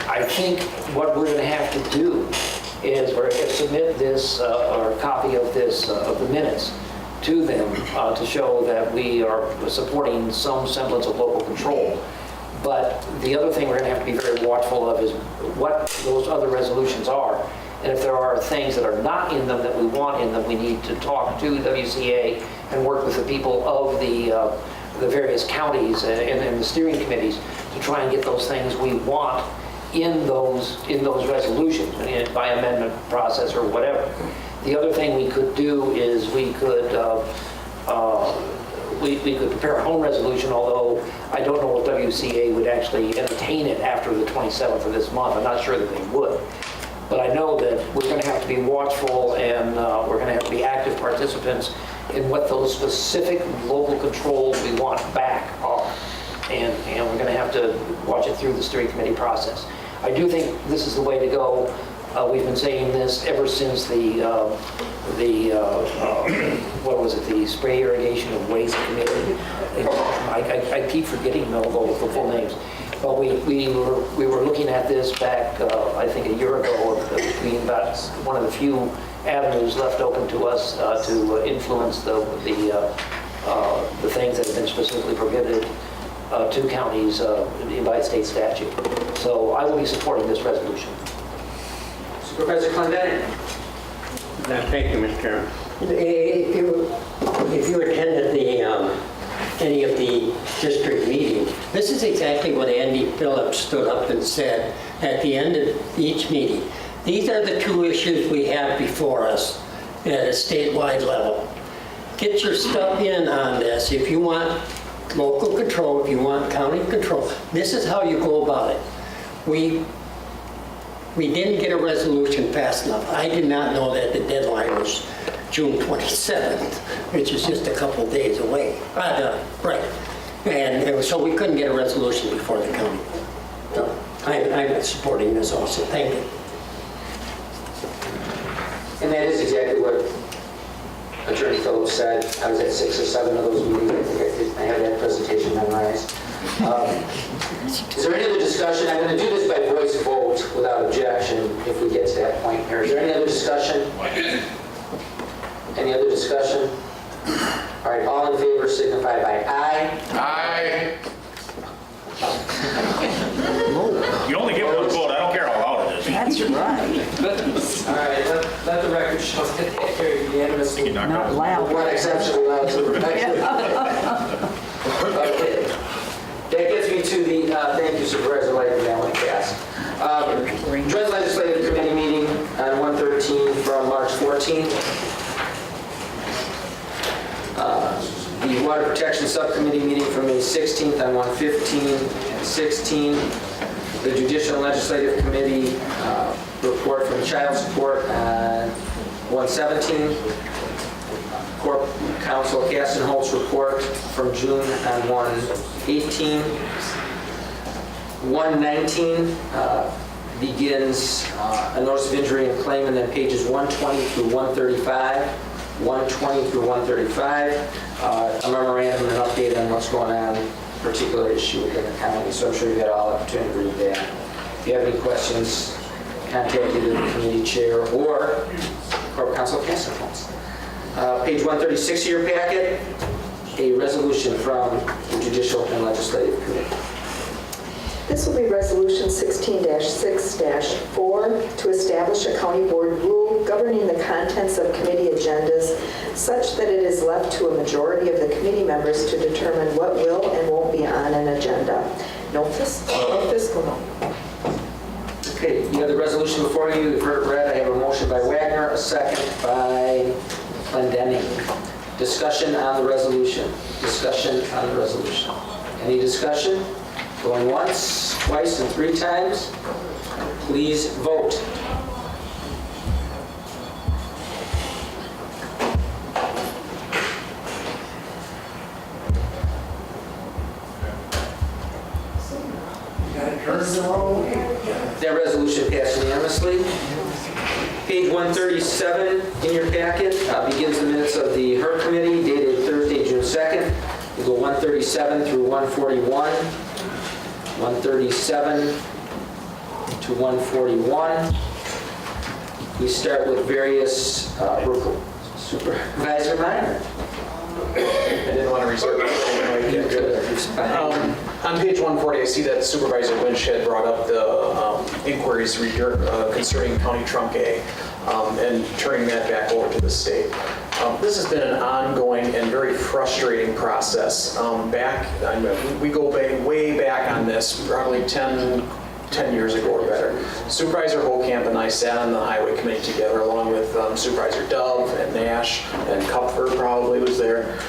I think what we're going to have to do is submit this, or a copy of this, of the minutes, to them to show that we are supporting some semblance of local control. But the other thing we're going to have to be very watchful of is what those other resolutions are. And if there are things that are not in them that we want in them, we need to talk to WCA and work with the people of the various counties and the steering committees to try and get those things we want in those resolutions, by amendment process or whatever. The other thing we could do is we could prepare a home resolution, although I don't know if WCA would actually entertain it after the 27th of this month. I'm not sure that they would. But I know that we're going to have to be watchful, and we're going to have to be active participants in what those specific local controls we want back are. And we're going to have to watch it through the steering committee process. I do think this is the way to go. We've been saying this ever since the spray irrigation of waste committee. I keep forgetting the full names. But we were looking at this back, I think a year ago, being about one of the few avenues left open to us to influence the things that have been specifically prohibited to counties by state statute. So I will be supporting this resolution. Supervisor Clendenin. Thank you, Mr. Chairman. If you attended any of the district meetings, this is exactly what Andy Phillips stood up and said at the end of each meeting. These are the two issues we have before us at a statewide level. Get your stuff in on this. If you want local control, if you want county control, this is how you go about it. We didn't get a resolution fast enough. I did not know that the deadline was June 27th, which is just a couple days away. Right. And so we couldn't get a resolution before the county. So I'm supporting this also. Thank you. And that is exactly what Attorney Phillips said. I was at 6 or 7 of those meetings. I have that presentation memorized. Is there any other discussion? I'm going to do this by voice vote without objection if we get to that point here. Is there any other discussion? Any other discussion? All right, all in favor signify by aye. Aye. You only get one vote. I don't care how loud it is. That's right. All right, let the record show that they carried unanimously. Not loud. One exception allowed to the record. Okay. That gets me to the, thank you, Supervisor Light and Alan Cass. Joint Legislative Committee meeting on 113 from March 14th. The Water Protection Subcommittee meeting from May 16th on 115 and 16. The Judicial and Legislative Committee report from Child Support on 117. Corp Counsel Kastenholz report from June on 118. 119 begins a notice of injury and claim, and then pages 120 through 135. 120 through 135. A memorandum and an update on what's going on, particular issue within the county. So I'm sure you've had all opportunity to read that. If you have any questions, contact either the committee chair or Corp Counsel Kastenholz. Page 136 of your packet, a resolution from the Judicial and Legislative Committee. This will be Resolution 16-6-4 to establish a county board rule governing the contents of committee agendas such that it is left to a majority of the committee members to determine what will and won't be on an agenda. No fiscal note. Okay, you have the resolution before you. You've heard it read. I have a motion by Wagner, a second by Clendenin. Discussion on the resolution. Discussion on the resolution. Any discussion? Going once, twice, and 3 times. Please vote. That resolution passed unanimously. Page 137 in your packet begins the minutes of the HERC Committee dated Thursday, June 2nd. We go 137 through 141. 137 to 141. We start with various Supervisor Meyer. I didn't want to reserve it. On page 140, I see that Supervisor Lynch had brought up the inquiries concerning County Trunk A and turning that back over to the state. This has been an ongoing and very frustrating process. We go way back on this, probably 10 years ago or better. Supervisor Holcamp and I sat on the highway committee together along with Supervisor Dove and Nash and Kupfer probably was there.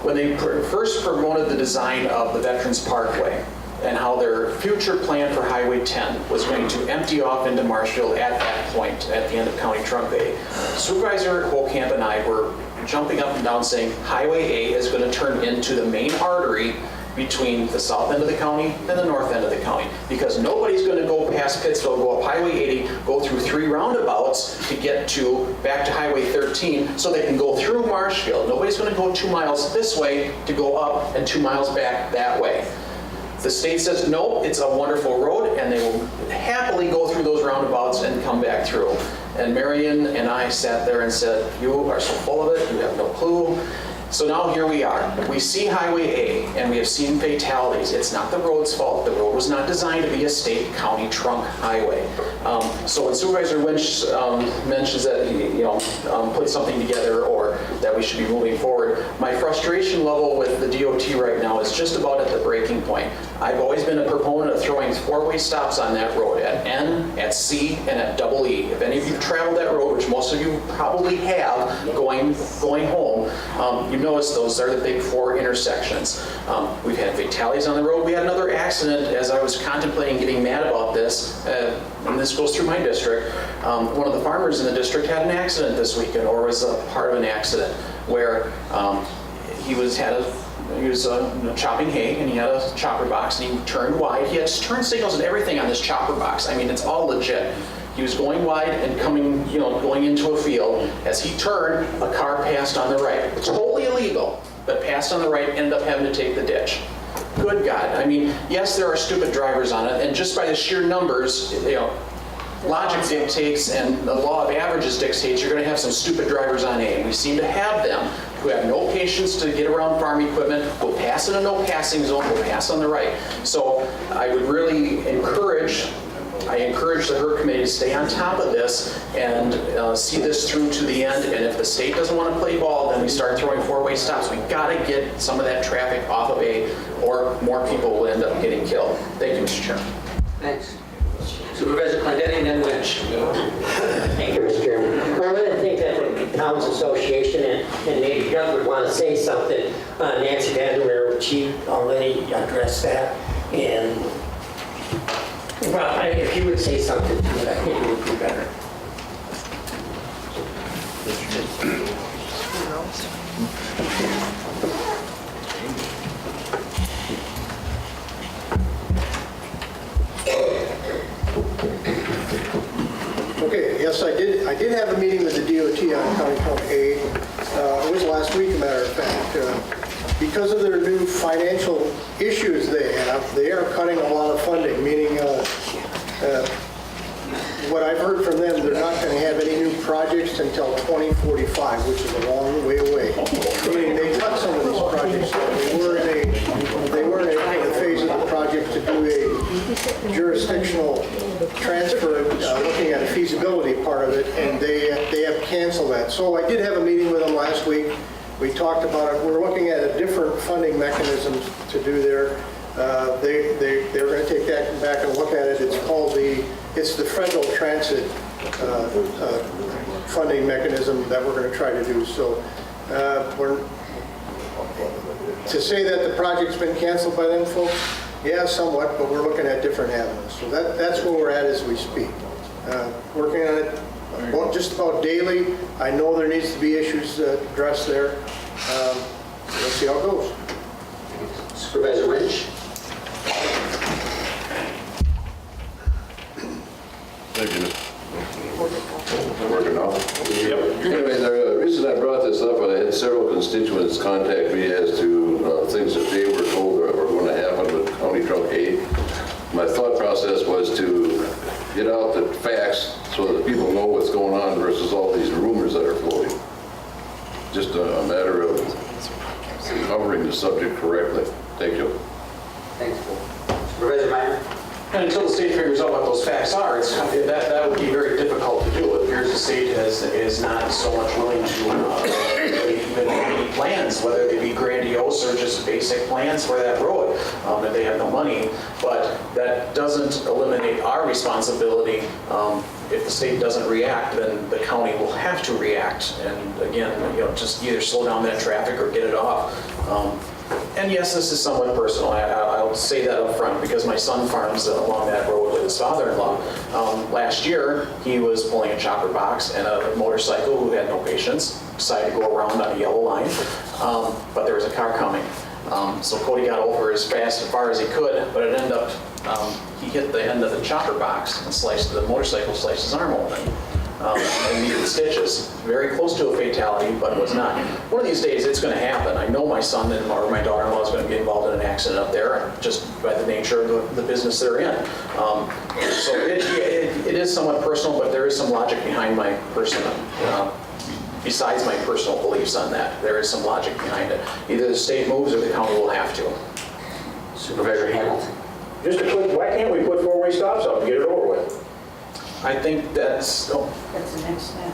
When they first promoted the design of the Veterans Parkway and how their future plan for Highway 10 was going to empty off into Marshfield at that point, at the end of County Trunk A, Supervisor Holcamp and I were jumping up and down saying Highway A is going to turn into the main artery between the south end of the county and the north end of the county, because nobody's going to go past Pittsville, go up Highway 80, go through 3 roundabouts to get back to Highway 13 so they can go through Marshfield. Nobody's going to go 2 miles this way to go up and 2 miles back that way. The state says, no, it's a wonderful road, and they will happily go through those roundabouts and come back through. And Marion and I sat there and said, you are so full of it, you have no clue. So now here we are. We see Highway A, and we have seen fatalities. It's not the road's fault. The road was not designed to be a state county trunk highway. So when Supervisor Lynch mentions that he put something together or that we should be moving forward, my frustration level with the DOT right now is just about at the breaking point. I've always been a proponent of throwing 4-way stops on that road at N, at C, and at EE. If any of you have traveled that road, which most of you probably have, going home, you notice those are the big 4 intersections. We've had fatalities on the road. We had another accident as I was contemplating getting mad about this, and this goes through my district. One of the farmers in the district had an accident this weekend, or was a part of an accident, where he was chopping hay, and he had a chopper box, and he turned wide. He had turn signals and everything on this chopper box. I mean, it's all legit. He was going wide and going into a field. As he turned, a car passed on the right. It's totally illegal, but passed on the right, ended up having to take the ditch. Good God. I mean, yes, there are stupid drivers on it, and just by the sheer numbers, logic dictates and the law of averages dictates you're going to have some stupid drivers on A. And we seem to have them who have no patience to get around farm equipment, will pass in a no passing zone, will pass on the right. So I would really encourage the HERC committee to stay on top of this and see this through to the end. And if the state doesn't want to play ball, then we start throwing 4-way stops. We got to get some of that traffic off of A, or more people will end up getting killed. Thank you, Mr. Chairman. Thanks. Supervisor Clendetti and then Lynch. Thank you, Mr. Chairman. Well, I think that the Towns Association and maybe Doug would want to say something. Nancy Vandermeer, she already addressed that. And, well, if you would say something to it, I think it would be better. Okay, yes, I did have a meeting with the DOT on County Trunk A. It was last week, as a matter of fact. Because of their new financial issues they have, they are cutting a lot of funding, meaning what I've heard from them, they're not going to have any new projects until 2045, which is a long way away. Meaning they cut some of these projects. They were in a phase of the project to do a jurisdictional transfer, looking at a feasibility part of it, and they have canceled that. So I did have a meeting with them last week. We talked about it. We're looking at a different funding mechanisms to do there. They're going to take that back and look at it. It's the federal transit funding mechanism that we're going to try to do. So to say that the project's been canceled by them folks, yeah, somewhat, but we're looking at different avenues. So that's where we're at as we speak. Working on it just about daily. I know there needs to be issues addressed there. Let's see how it goes. Supervisor Lynch. Thank you. Working off. Anyway, the reason I brought this up, I had several constituents contact me as to things that they were told that were going to happen with County Trunk A. My thought process was to get out the facts so that people know what's going on versus all these rumors that are floating. just a matter of covering the subject correctly. Thank you. Thanks, Paul. Supervisor Meyer? And until the state figures out what those facts are, that would be very difficult to do. It appears the state is not so much willing to even make plans, whether they be grandiose or just basic plans for that road, if they have no money. But that doesn't eliminate our responsibility. If the state doesn't react, then the county will have to react. And again, just either slow down that traffic or get it off. And yes, this is somewhat personal. I'll say that up front because my son farms along that road with his father-in-law. Last year, he was pulling a chopper box and a motorcycle who had no patience decided to go around on a yellow line, but there was a car coming. So Cody got over as far as he could, but it ended up, he hit the end of the chopper box and the motorcycle sliced his arm open. And needed stitches. Very close to a fatality, but was not. One of these days, it's going to happen. I know my son or my daughter-in-law is going to get involved in an accident up there, just by the nature of the business they're in. So it is somewhat personal, but there is some logic behind my personal, besides my personal beliefs on that. There is some logic behind it. Either the state moves or the county will have to. Supervisor Hamilton? Just a quick, why can't we put four-way stops up and get it over with? I think that's... That's the next step.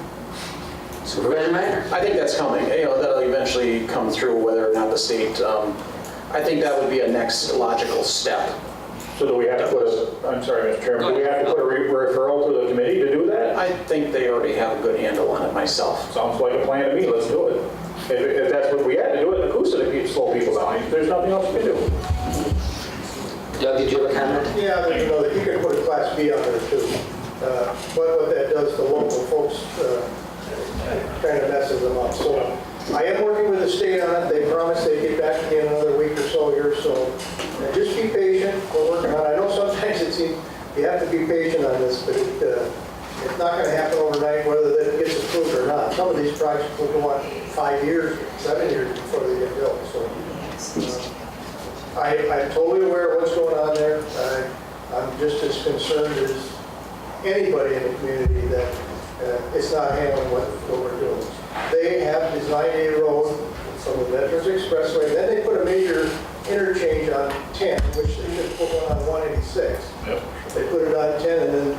Supervisor Meyer? I think that's coming. That'll eventually come through whether or not the state... I think that would be a next logical step. So do we have to put I'm sorry, Mr. Chairman, do we have to put a referral to the committee to do that? I think they already have a good handle on it myself. Sounds like a plan to me, let's do it. If that's what we had to do it in Akusa to slow people down, there's nothing else we can do. Doug, did you have a comment? Yeah, you could put a class B on there too. But what that does to local folks kind of messes them up. So I am working with the state on it. They promised they'd get back to me in another week or so here. So just be patient. We're working on it. I know sometimes it seems you have to be patient on this, but it's not going to happen overnight, whether that gets approved or not. Some of these projects will go on 5 years, 7 years before they get built. So I'm totally aware of what's going on there. I'm just as concerned as anybody in the community that it's not handling what we're doing. They have designed a road from the Veterans Expressway, then they put a major interchange on 10, which they should put one on 186. Yep. They put it on 10, and then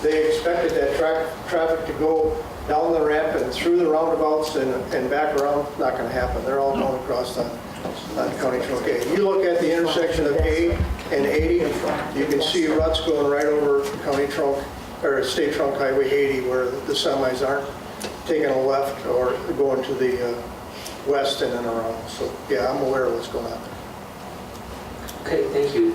they expected that traffic to go down the ramp and through the roundabouts and back around. Not going to happen. They're all going across on County Trunk 80. You look at the intersection of 8 and 80, you can see ruts going right over County Trunk, or State Trunk Highway 80, where the semis aren't taking a left or going to the west and then around. So yeah, I'm aware of what's going on there. Okay, thank you.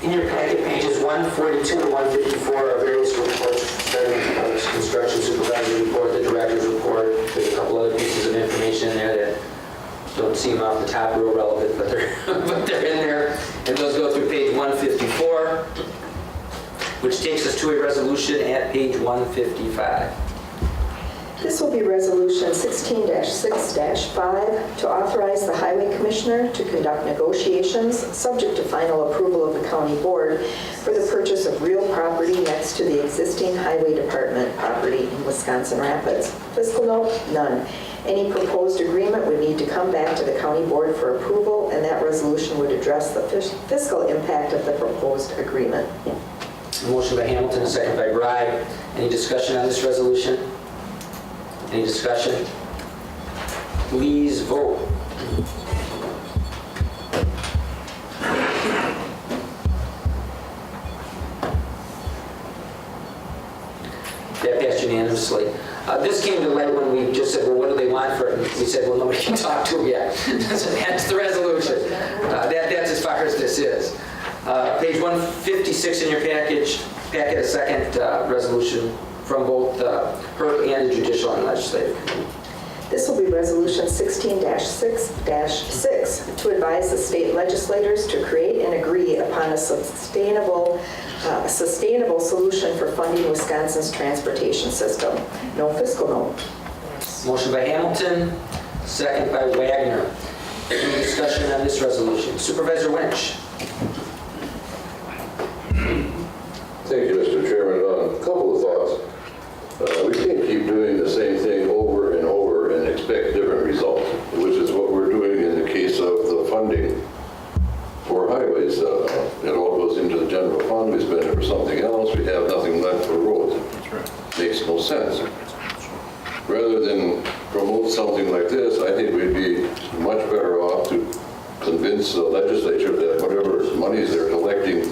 In your packet, pages 142 to 154 are various reports, starting with the construction supervisor report, the director's report. There's a couple other pieces of information in there that don't seem off the top real relevant, but they're in there. And those go through page 154, which takes us to a resolution at page 155. This will be Resolution 16-6-5 to authorize the Highway Commissioner to conduct negotiations, subject to final approval of the County Board, for the purchase of real property next to the existing Highway Department property in Wisconsin Rapids. Fiscal note, none. Any proposed agreement would need to come back to the County Board for approval, and that resolution would address the fiscal impact of the proposed agreement. Motion by Hamilton, a second by Bry. Any discussion on this resolution? Any discussion? Please vote. That passed unanimously. This came to light when we just said, well, what do they want for it? And we said, well, nobody can talk to them yet. So that's the resolution. That's as far as this is. Page 156 in your packet, a second resolution from both HERC and the Judicial and Legislative Committee. This will be Resolution 16-6-6 to advise the state legislators to create and agree upon a sustainable solution for funding Wisconsin's transportation system. No fiscal note. Motion by Hamilton, second by Wagner. Any discussion on this resolution? Supervisor Winch. Thank you, Mr. Chairman. A couple of thoughts. We can't keep doing the same thing over and over and expect like this, I think we'd be much better off to convince the legislature that whatever monies they're collecting,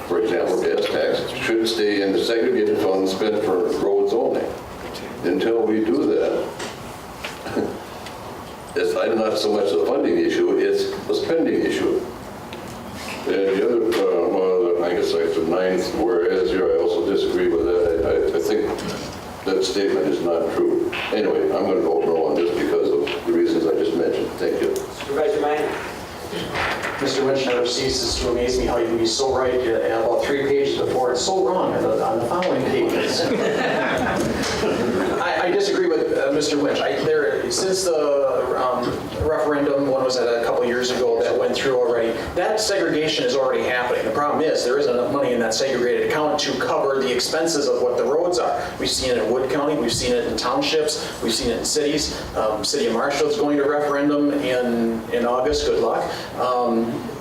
for example, gas tax, should stay in the segregated fund spent for roads only. Until we do that, it's not so much a funding issue, it's a spending issue. And the other, I guess like the 9th whereas here, I also disagree with that. I think that statement is not true. Anyway, I'm going to vote no on this because of the reasons I just mentioned. Thank you. Supervisor Minor. Mr. Lynch never ceases to amaze me how you can be so right about 3 pages before it's so wrong on the following pages. I disagree with Mr. Lynch. Since the referendum, one was a couple years ago that went through already, that segregation is already happening. The problem is there isn't enough money in that segregated account to cover the expenses of what the roads are. We've seen it in Wood County, we've seen it in townships, we've seen it in cities. City of Marshall is going to referendum in August. Good luck.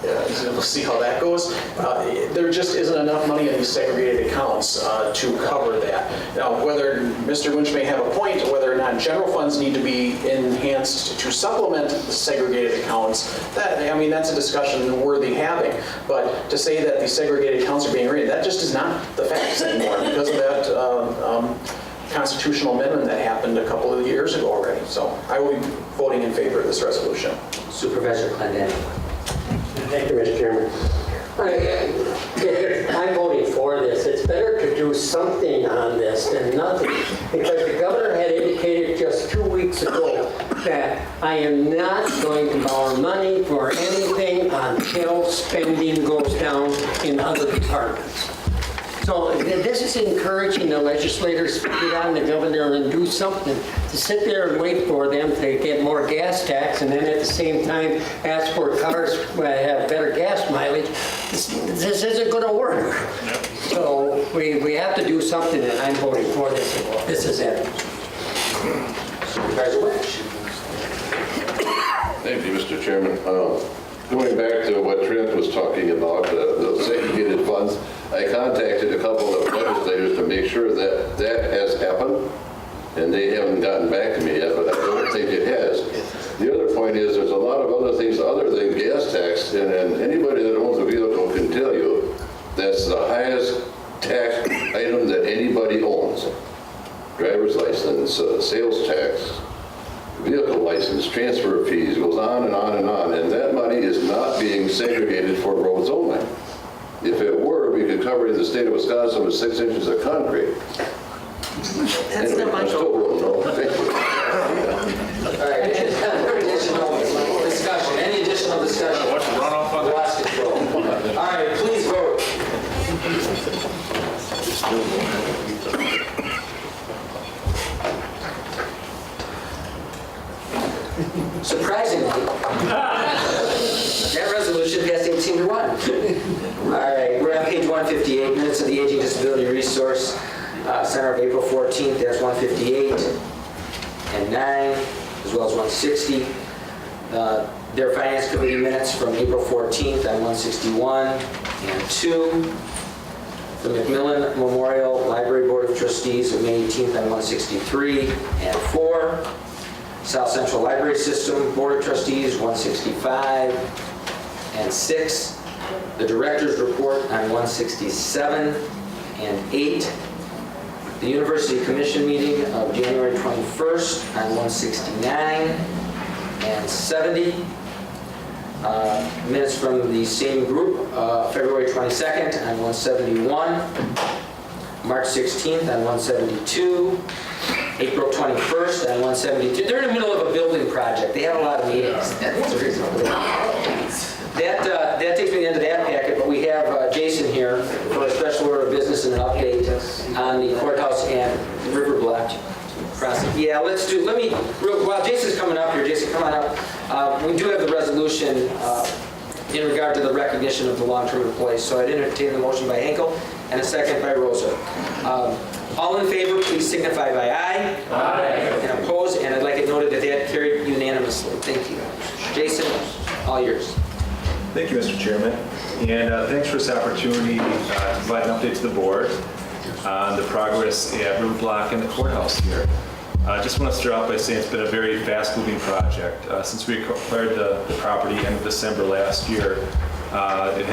We'll see how that goes. There just isn't enough money in these segregated accounts to cover that. Now, whether Mr. Lynch may have a point, or whether or not general funds need to be enhanced to supplement the segregated accounts, that's a discussion worthy having. But to say that the segregated accounts are being raided, that just is not the facts anymore because of that constitutional amendment that happened a couple of years ago already. So I will be voting in favor of this resolution. Supervisor Clendon. Thank you, Mr. Chairman. I'm voting for this. It's better to do something on this than nothing, because the governor had indicated just 2 weeks ago that I am not going to borrow money for anything until spending goes down in other departments. So this is encouraging the legislators to get on the governor and do something. To sit there and wait for them to get more gas tax and then at the same time ask for cars that have better gas mileage, this isn't going to work. So we have to do something, and I'm voting for this. This is it. Supervisor Lynch. Thank you, Mr. Chairman. Going back to what Trent was talking about, the segregated funds, I contacted a couple of legislators to make sure that that has happened, and they haven't gotten back to me yet, but I don't think it has. The other point is there's a lot of other things other than gas tax, and anybody that owns a vehicle can tell you that's the highest tax item that anybody owns. Driver's license, sales tax, vehicle license, transfer fees, goes on and on and on, and that money is not being segregated for roads only. If it were, we could cover the state of Wisconsin with 6 inches of concrete. That's not my goal. No, thank you. All right, any additional discussion? Any additional discussion? What's the runoff on that? Lost control. All right, please vote. Surprisingly, that resolution passed 18-1. All right, we're on page 158, minutes of the Aging Disability Resource Center of April 14th. That's 158 and 9, as well as 160. Their Finance Committee minutes from April 14th on 161 and 2. The Macmillan Memorial Library Board of Trustees of May 18th on 163 and 4. South Central Library System Board of Trustees, 165 and 6. The Director's Report on 167 and 8. The University Commission meeting of January 21st on 169 and 70. Minutes from the same group, February 22nd on 171. March 16th on 172. April 21st and 172. They're in the middle of a building project. They have a lot of meetings. That's the reason. That takes me to the end of that packet, but we have Jason here for a special order of business and an update on the courthouse and river block process. Yeah, while Jason's coming up here, Jason, come on up. We do have the resolution in regard to the recognition of the long-term employees. So I'd entertain the motion by Henkel and a second by Rosa. All in favor, please signify by aye. Aye. And opposed, and I'd like it noted that that carried unanimously. Thank you. Jason, all yours. Thank you, Mr. Chairman. And thanks for this opportunity to provide an update to the board on the progress at River Block and the courthouse here. I just want to start off by saying it's been a very fast-moving project. Since we acquired the property end of December last year, a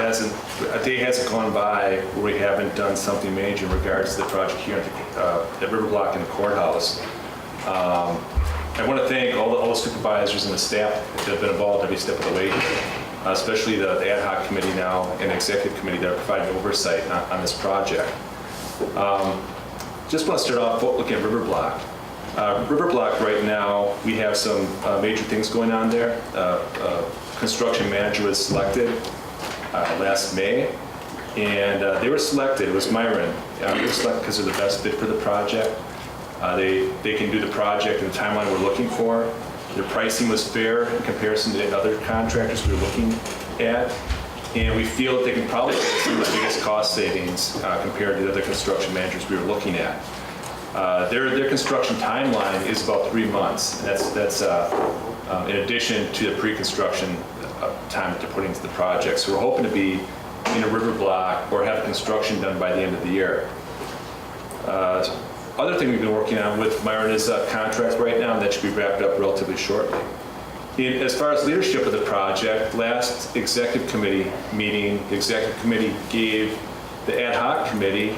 day hasn't gone by where we haven't done something major in regards to the project here at River Block and the courthouse. I want to thank all the supervisors and the staff that have been involved every step of the way, especially the ad hoc committee now and the executive committee that are providing oversight on this project. Just want to start off looking at River Block. River Block right now, we have some major things going on there. Construction manager was selected last May, and they were selected, it was Myron. They were selected because they're the best fit for the project. They can do the project in the timeline we're looking for. Their pricing was fair in comparison to the other contractors we were looking at, and we feel that they can probably get some of the biggest cost savings compared to the other construction managers we were looking at. Their construction timeline is about 3 months. And that's in addition to the pre-construction time that they're putting into the project. So we're hoping to be in a River Block or have construction done by the end of the year. Other thing we've been working on with Myron is a contract right now, and that should be wrapped up relatively shortly. As far as leadership of the project, last executive committee meeting, the executive committee gave the ad hoc committee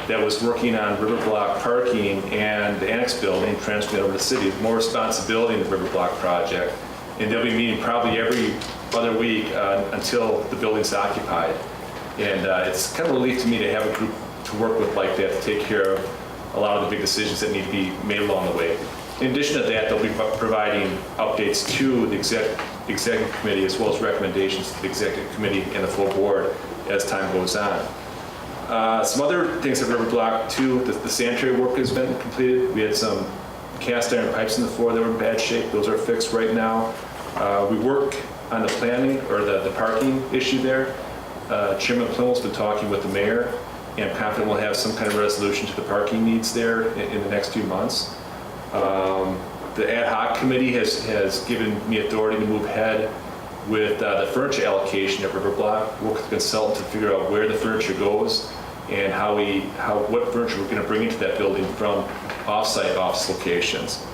that was working on River Block parking and the annex building, transferring it over to the city, more responsibility in the River Block project. And they'll be meeting probably every other week until the building's occupied. And it's kind of a relief to me to have a group to work with like that to take care of a lot of the big decisions that need to be made along the way. In addition to that, they'll be providing updates to the executive committee as well as recommendations to the executive committee and the full board as time goes on. Some other things at River Block too, the sanitary work has been completed. We had some cast iron pipes in the floor that were in bad shape. Those are fixed right now. We work on the planning or the parking issue there. Chairman Plimmel's been talking with the mayor, and I'm confident we'll have some kind of resolution to the parking needs there in the next few months. The ad hoc committee has given me authority to move ahead with the furniture allocation at River Block, work with the consultant to figure out where the furniture goes and what furniture we're going to bring into that building from off-site office locations.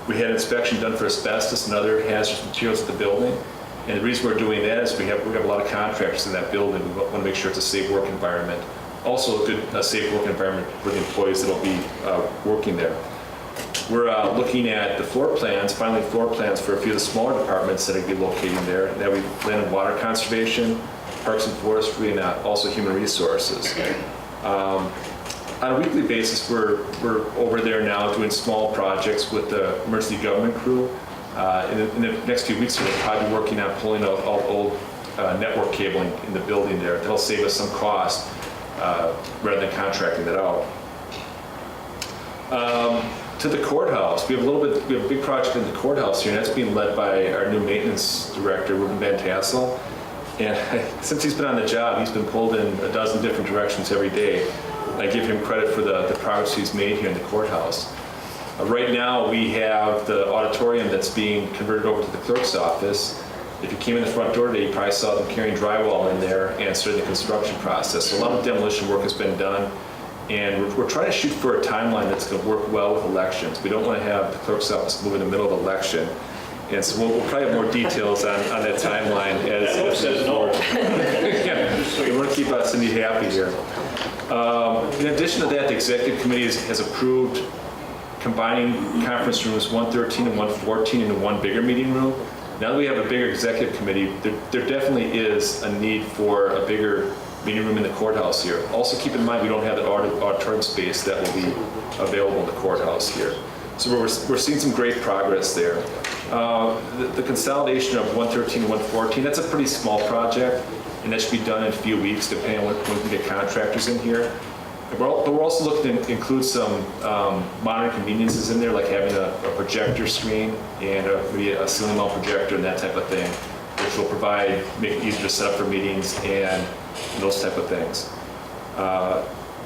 We had inspection done for asbestos and other hazardous materials at the building, and the reason we're doing that is we have a lot of contractors in that building. We want to make sure it's a safe work environment. Also a safe work environment for the employees that will be working there. We're looking at the floor plans, finally floor plans for a few of the smaller departments that are going to be locating there. That we plan on water conservation, parks and forestry, and also human resources. On a weekly basis, we're over there now doing small projects with the emergency government crew. In the next few weeks, we'll probably be working on pulling out all old network cabling in the building there. That'll save us some cost rather than contracting that out. To the courthouse, we have a big project in the courthouse here, and that's being led by our new maintenance director, Ruben Van Tassel. And since he's been on the job, he's been pulled in a dozen different directions every day. I give him credit for the progress he's made here in the courthouse. Right now, we have the auditorium that's being converted over to the clerk's office. If you came in the front door today, you probably saw them carrying drywall in there and starting the construction process. So a lot of demolition work has been done. And we're trying to shoot for a timeline that's going to work well with elections. We don't want to have the clerk's office move in the middle of election. And so we'll probably have more details on that timeline as we move forward. Yeah, we want to keep Cindy happy here. In addition to that, the executive committee has approved combining conference rooms 113 and 114 into one bigger meeting room. Now that we have a bigger executive committee, there definitely is a need for a bigger meeting room in the courthouse here. Also keep in mind we don't have the auditorium space that will be available in the courthouse here. So we're seeing some great progress there. The consolidation of 113 and 114, that's a pretty small project, and that should be done in a few weeks depending on when we can get contractors in here. But we're also looking to include some modern conveniences in there, like having a projector screen and maybe a ceiling mount projector and that type of thing, which will make it easier to set up for meetings and those type of things.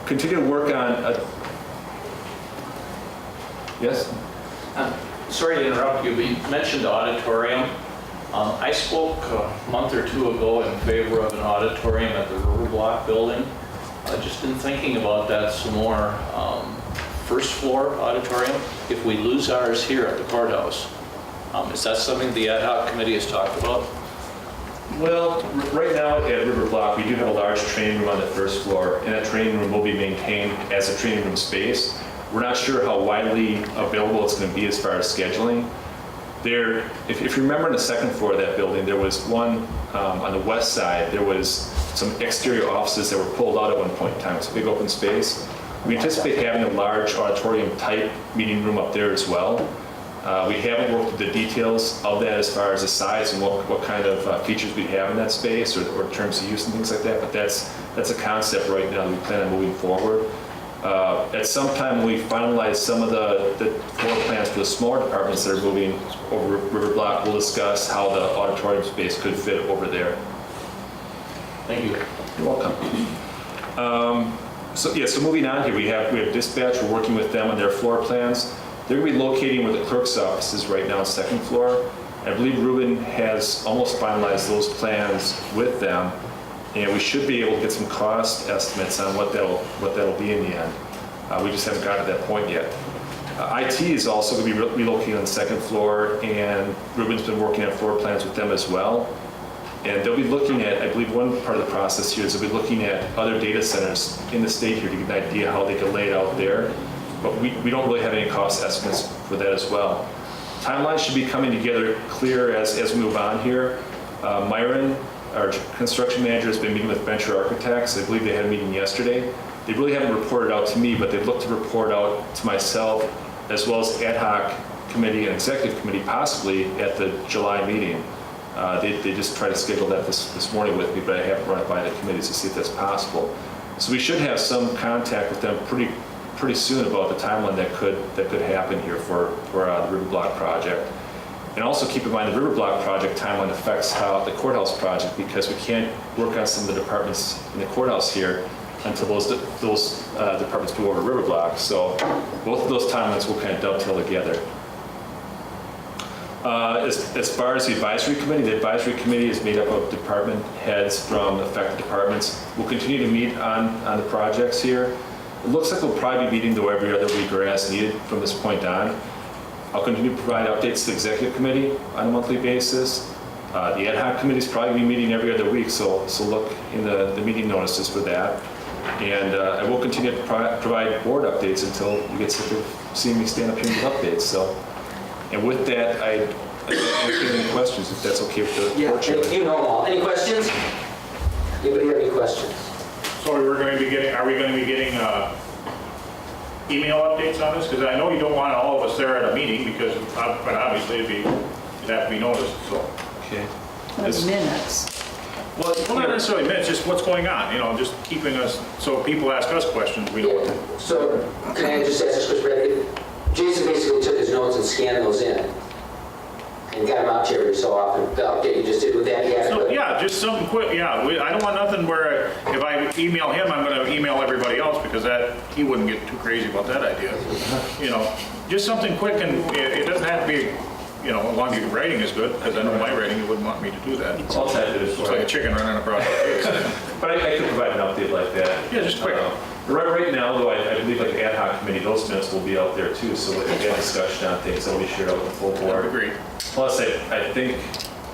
Continue to work on yes? Sorry to interrupt you, but you mentioned the auditorium. I spoke a month or two ago in favor of an auditorium at the River Block building. Just been thinking about that some more. first floor auditorium if we lose ours here at the courthouse. Is that something the ad hoc committee has talked about? Well, right now at River Block, we do have a large training room on the first floor, and that training room will be maintained as a training room space. We're not sure how widely available it's going to be as far as scheduling. There, if you remember on the second floor of that building, there was one on the west side, there was some exterior offices that were pulled out at one point in time. It's a big open space. We anticipate having a large auditorium type meeting room up there as well. We haven't worked with the details of that as far as the size and what kind of features we have in that space or terms of use and things like that, but that's a concept right now that we plan on moving forward. At some time when we finalize some of the floor plans for the smaller departments that are moving over River Block, we'll discuss how the auditorium space could fit over there. Thank you. You're welcome. So moving on here, we have dispatch. We're working with them on their floor plans. They're going to be locating where the clerk's office is right now on second floor. I believe Ruben has almost finalized those plans with them, and we should be able to get some cost estimates on what that'll be in the end. We just haven't gotten to that point yet. IT is also going to be relocating on the second floor, and Ruben's been working on floor plans with them as well. And they'll be looking at, I believe one part of the process here is they'll be looking at other data centers in the state here to get an idea how they can lay it out there. But we don't really have any cost estimates for that as well. Timelines should be coming together clear as we move on here. Myron, our construction manager, has been meeting with Venture Architects. I believe they had a meeting yesterday. They really haven't reported out to me, but they've looked to report out to myself as well as ad hoc committee and executive committee possibly at the July meeting. They just tried to schedule that this morning with me, but I haven't run it by the committees to see if that's possible. So we should have some contact with them pretty soon about the timeline that could happen here for the River Block project. And also keep in mind the River Block project timeline affects how the courthouse project, because we can't work on some of the departments in the courthouse here until those departments move over to River Block. So both of those timelines will kind of dovetail together. As far as the advisory committee is made up of department heads from affected departments. We'll continue to meet on the projects here. It looks like we'll probably be meeting though every other week or as needed from this point on. I'll continue to provide updates to the executive committee on a monthly basis. The ad hoc committee is probably be meeting every other week, so look in the meeting notices for that. And I will continue to provide board updates until you get sick of seeing me stand up here and give updates. So, and with that, I don't have any questions, if that's okay with the board chair. You know them all. Any questions? Anybody have any questions? So are we going to be getting email updates on this? Because I know you don't want all of us there at a meeting because, but obviously it'd have to be noticed, so. Okay. Minutes. Well, not necessarily minutes, just what's going on, just keeping us, so people ask us questions, we know what to. So can I just ask this question? Jason basically took his notes and scanned those in and got them out to you every so often. The update you just did with that, So, yeah, just something quick, yeah. I don't want nothing where if I email him, I'm going to email everybody else because he wouldn't get too crazy about that idea. Just something quick, and it doesn't have to be, as long as your writing is good, because I know my writing, you wouldn't want me to do that. I'll type it. Looks like a chicken running across the face. But I could provide an update like that. Yeah, just quick. Right now, though, I believe like the ad hoc committee, those minutes will be out there too. So if we have discussion on things, that'll be shared out with the full board. Agreed. Plus, I think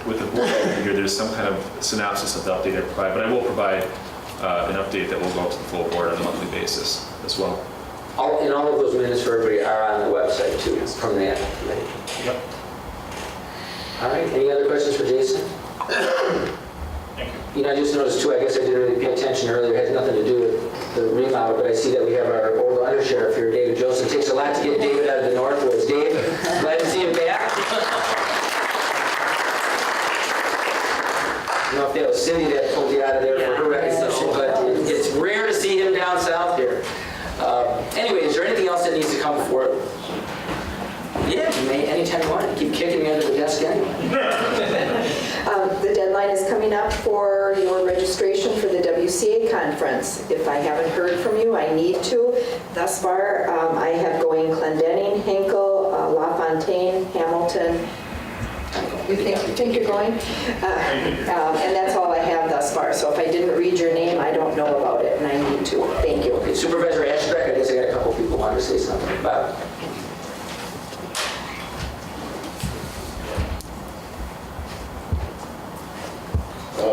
with the board over here, there's some kind of synopsis of the update I provide, but I will provide an update that will go out to the full board on a monthly basis as well. And all of those minutes for everybody are on the website too, from the ad hoc committee. Yep. All right, any other questions for Jason? Thank you. I just noticed too, I guess I didn't really pay attention earlier, it has nothing to do with the remodel, but I see that we have our old undersheriff here, David Joseph. It takes a lot to get David out of the Northwoods. Dave, glad to see him back. I don't know if that was Cindy that pulled you out of there for her recognition, but it's rare to see him down south here. Anyway, is there anything else that needs to come forward? Yeah, you may anytime you want. Keep kicking me under the desk anyway. The deadline is coming up for your registration for the WCA conference. If I haven't heard from you, I need to. Thus far, I have going Clendening, Hinkle, LaFontaine, Hamilton, You think you're going? And that's all I have thus far. So if I didn't read your name, I don't know about it, and I need to. Thank you. Okay, Supervisor Ashbeck, I guess I got a couple people who want to say something. Bob?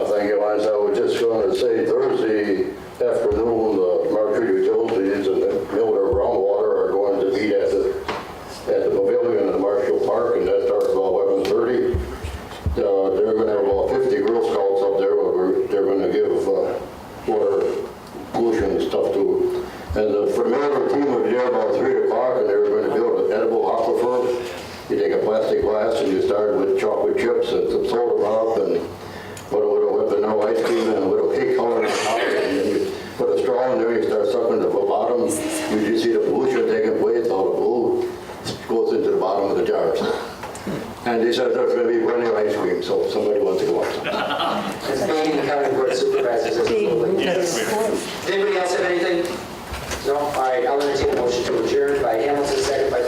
Thank you, Lance. I was just going to say Thursday afternoon, Marquette Utilities and Miller Groundwater are going to meet at the pavilion in Marshall Park, and that starts about 11:30. They're going to have about 50 Girl Scouts up there. They're going to give water pollution and stuff to. And the Miller team will be there about 3 o'clock, and they're going to build an edible aquifer. You take a plastic glass and you start with chocolate chips and some soda pop and put a little whipped vanilla ice cream and a little cake color on top, and then you put a straw in there, you start sucking to the bottom. You just see the pollution taking place, all the blue goes into the bottom of the jars. And they said there's going to be plenty of ice cream, so if somebody wants to go out. As being the county board of supervisors, as a little Yes. Does anybody else have anything? No? All right, I'll entertain a motion to adjourn by Hamilton, second by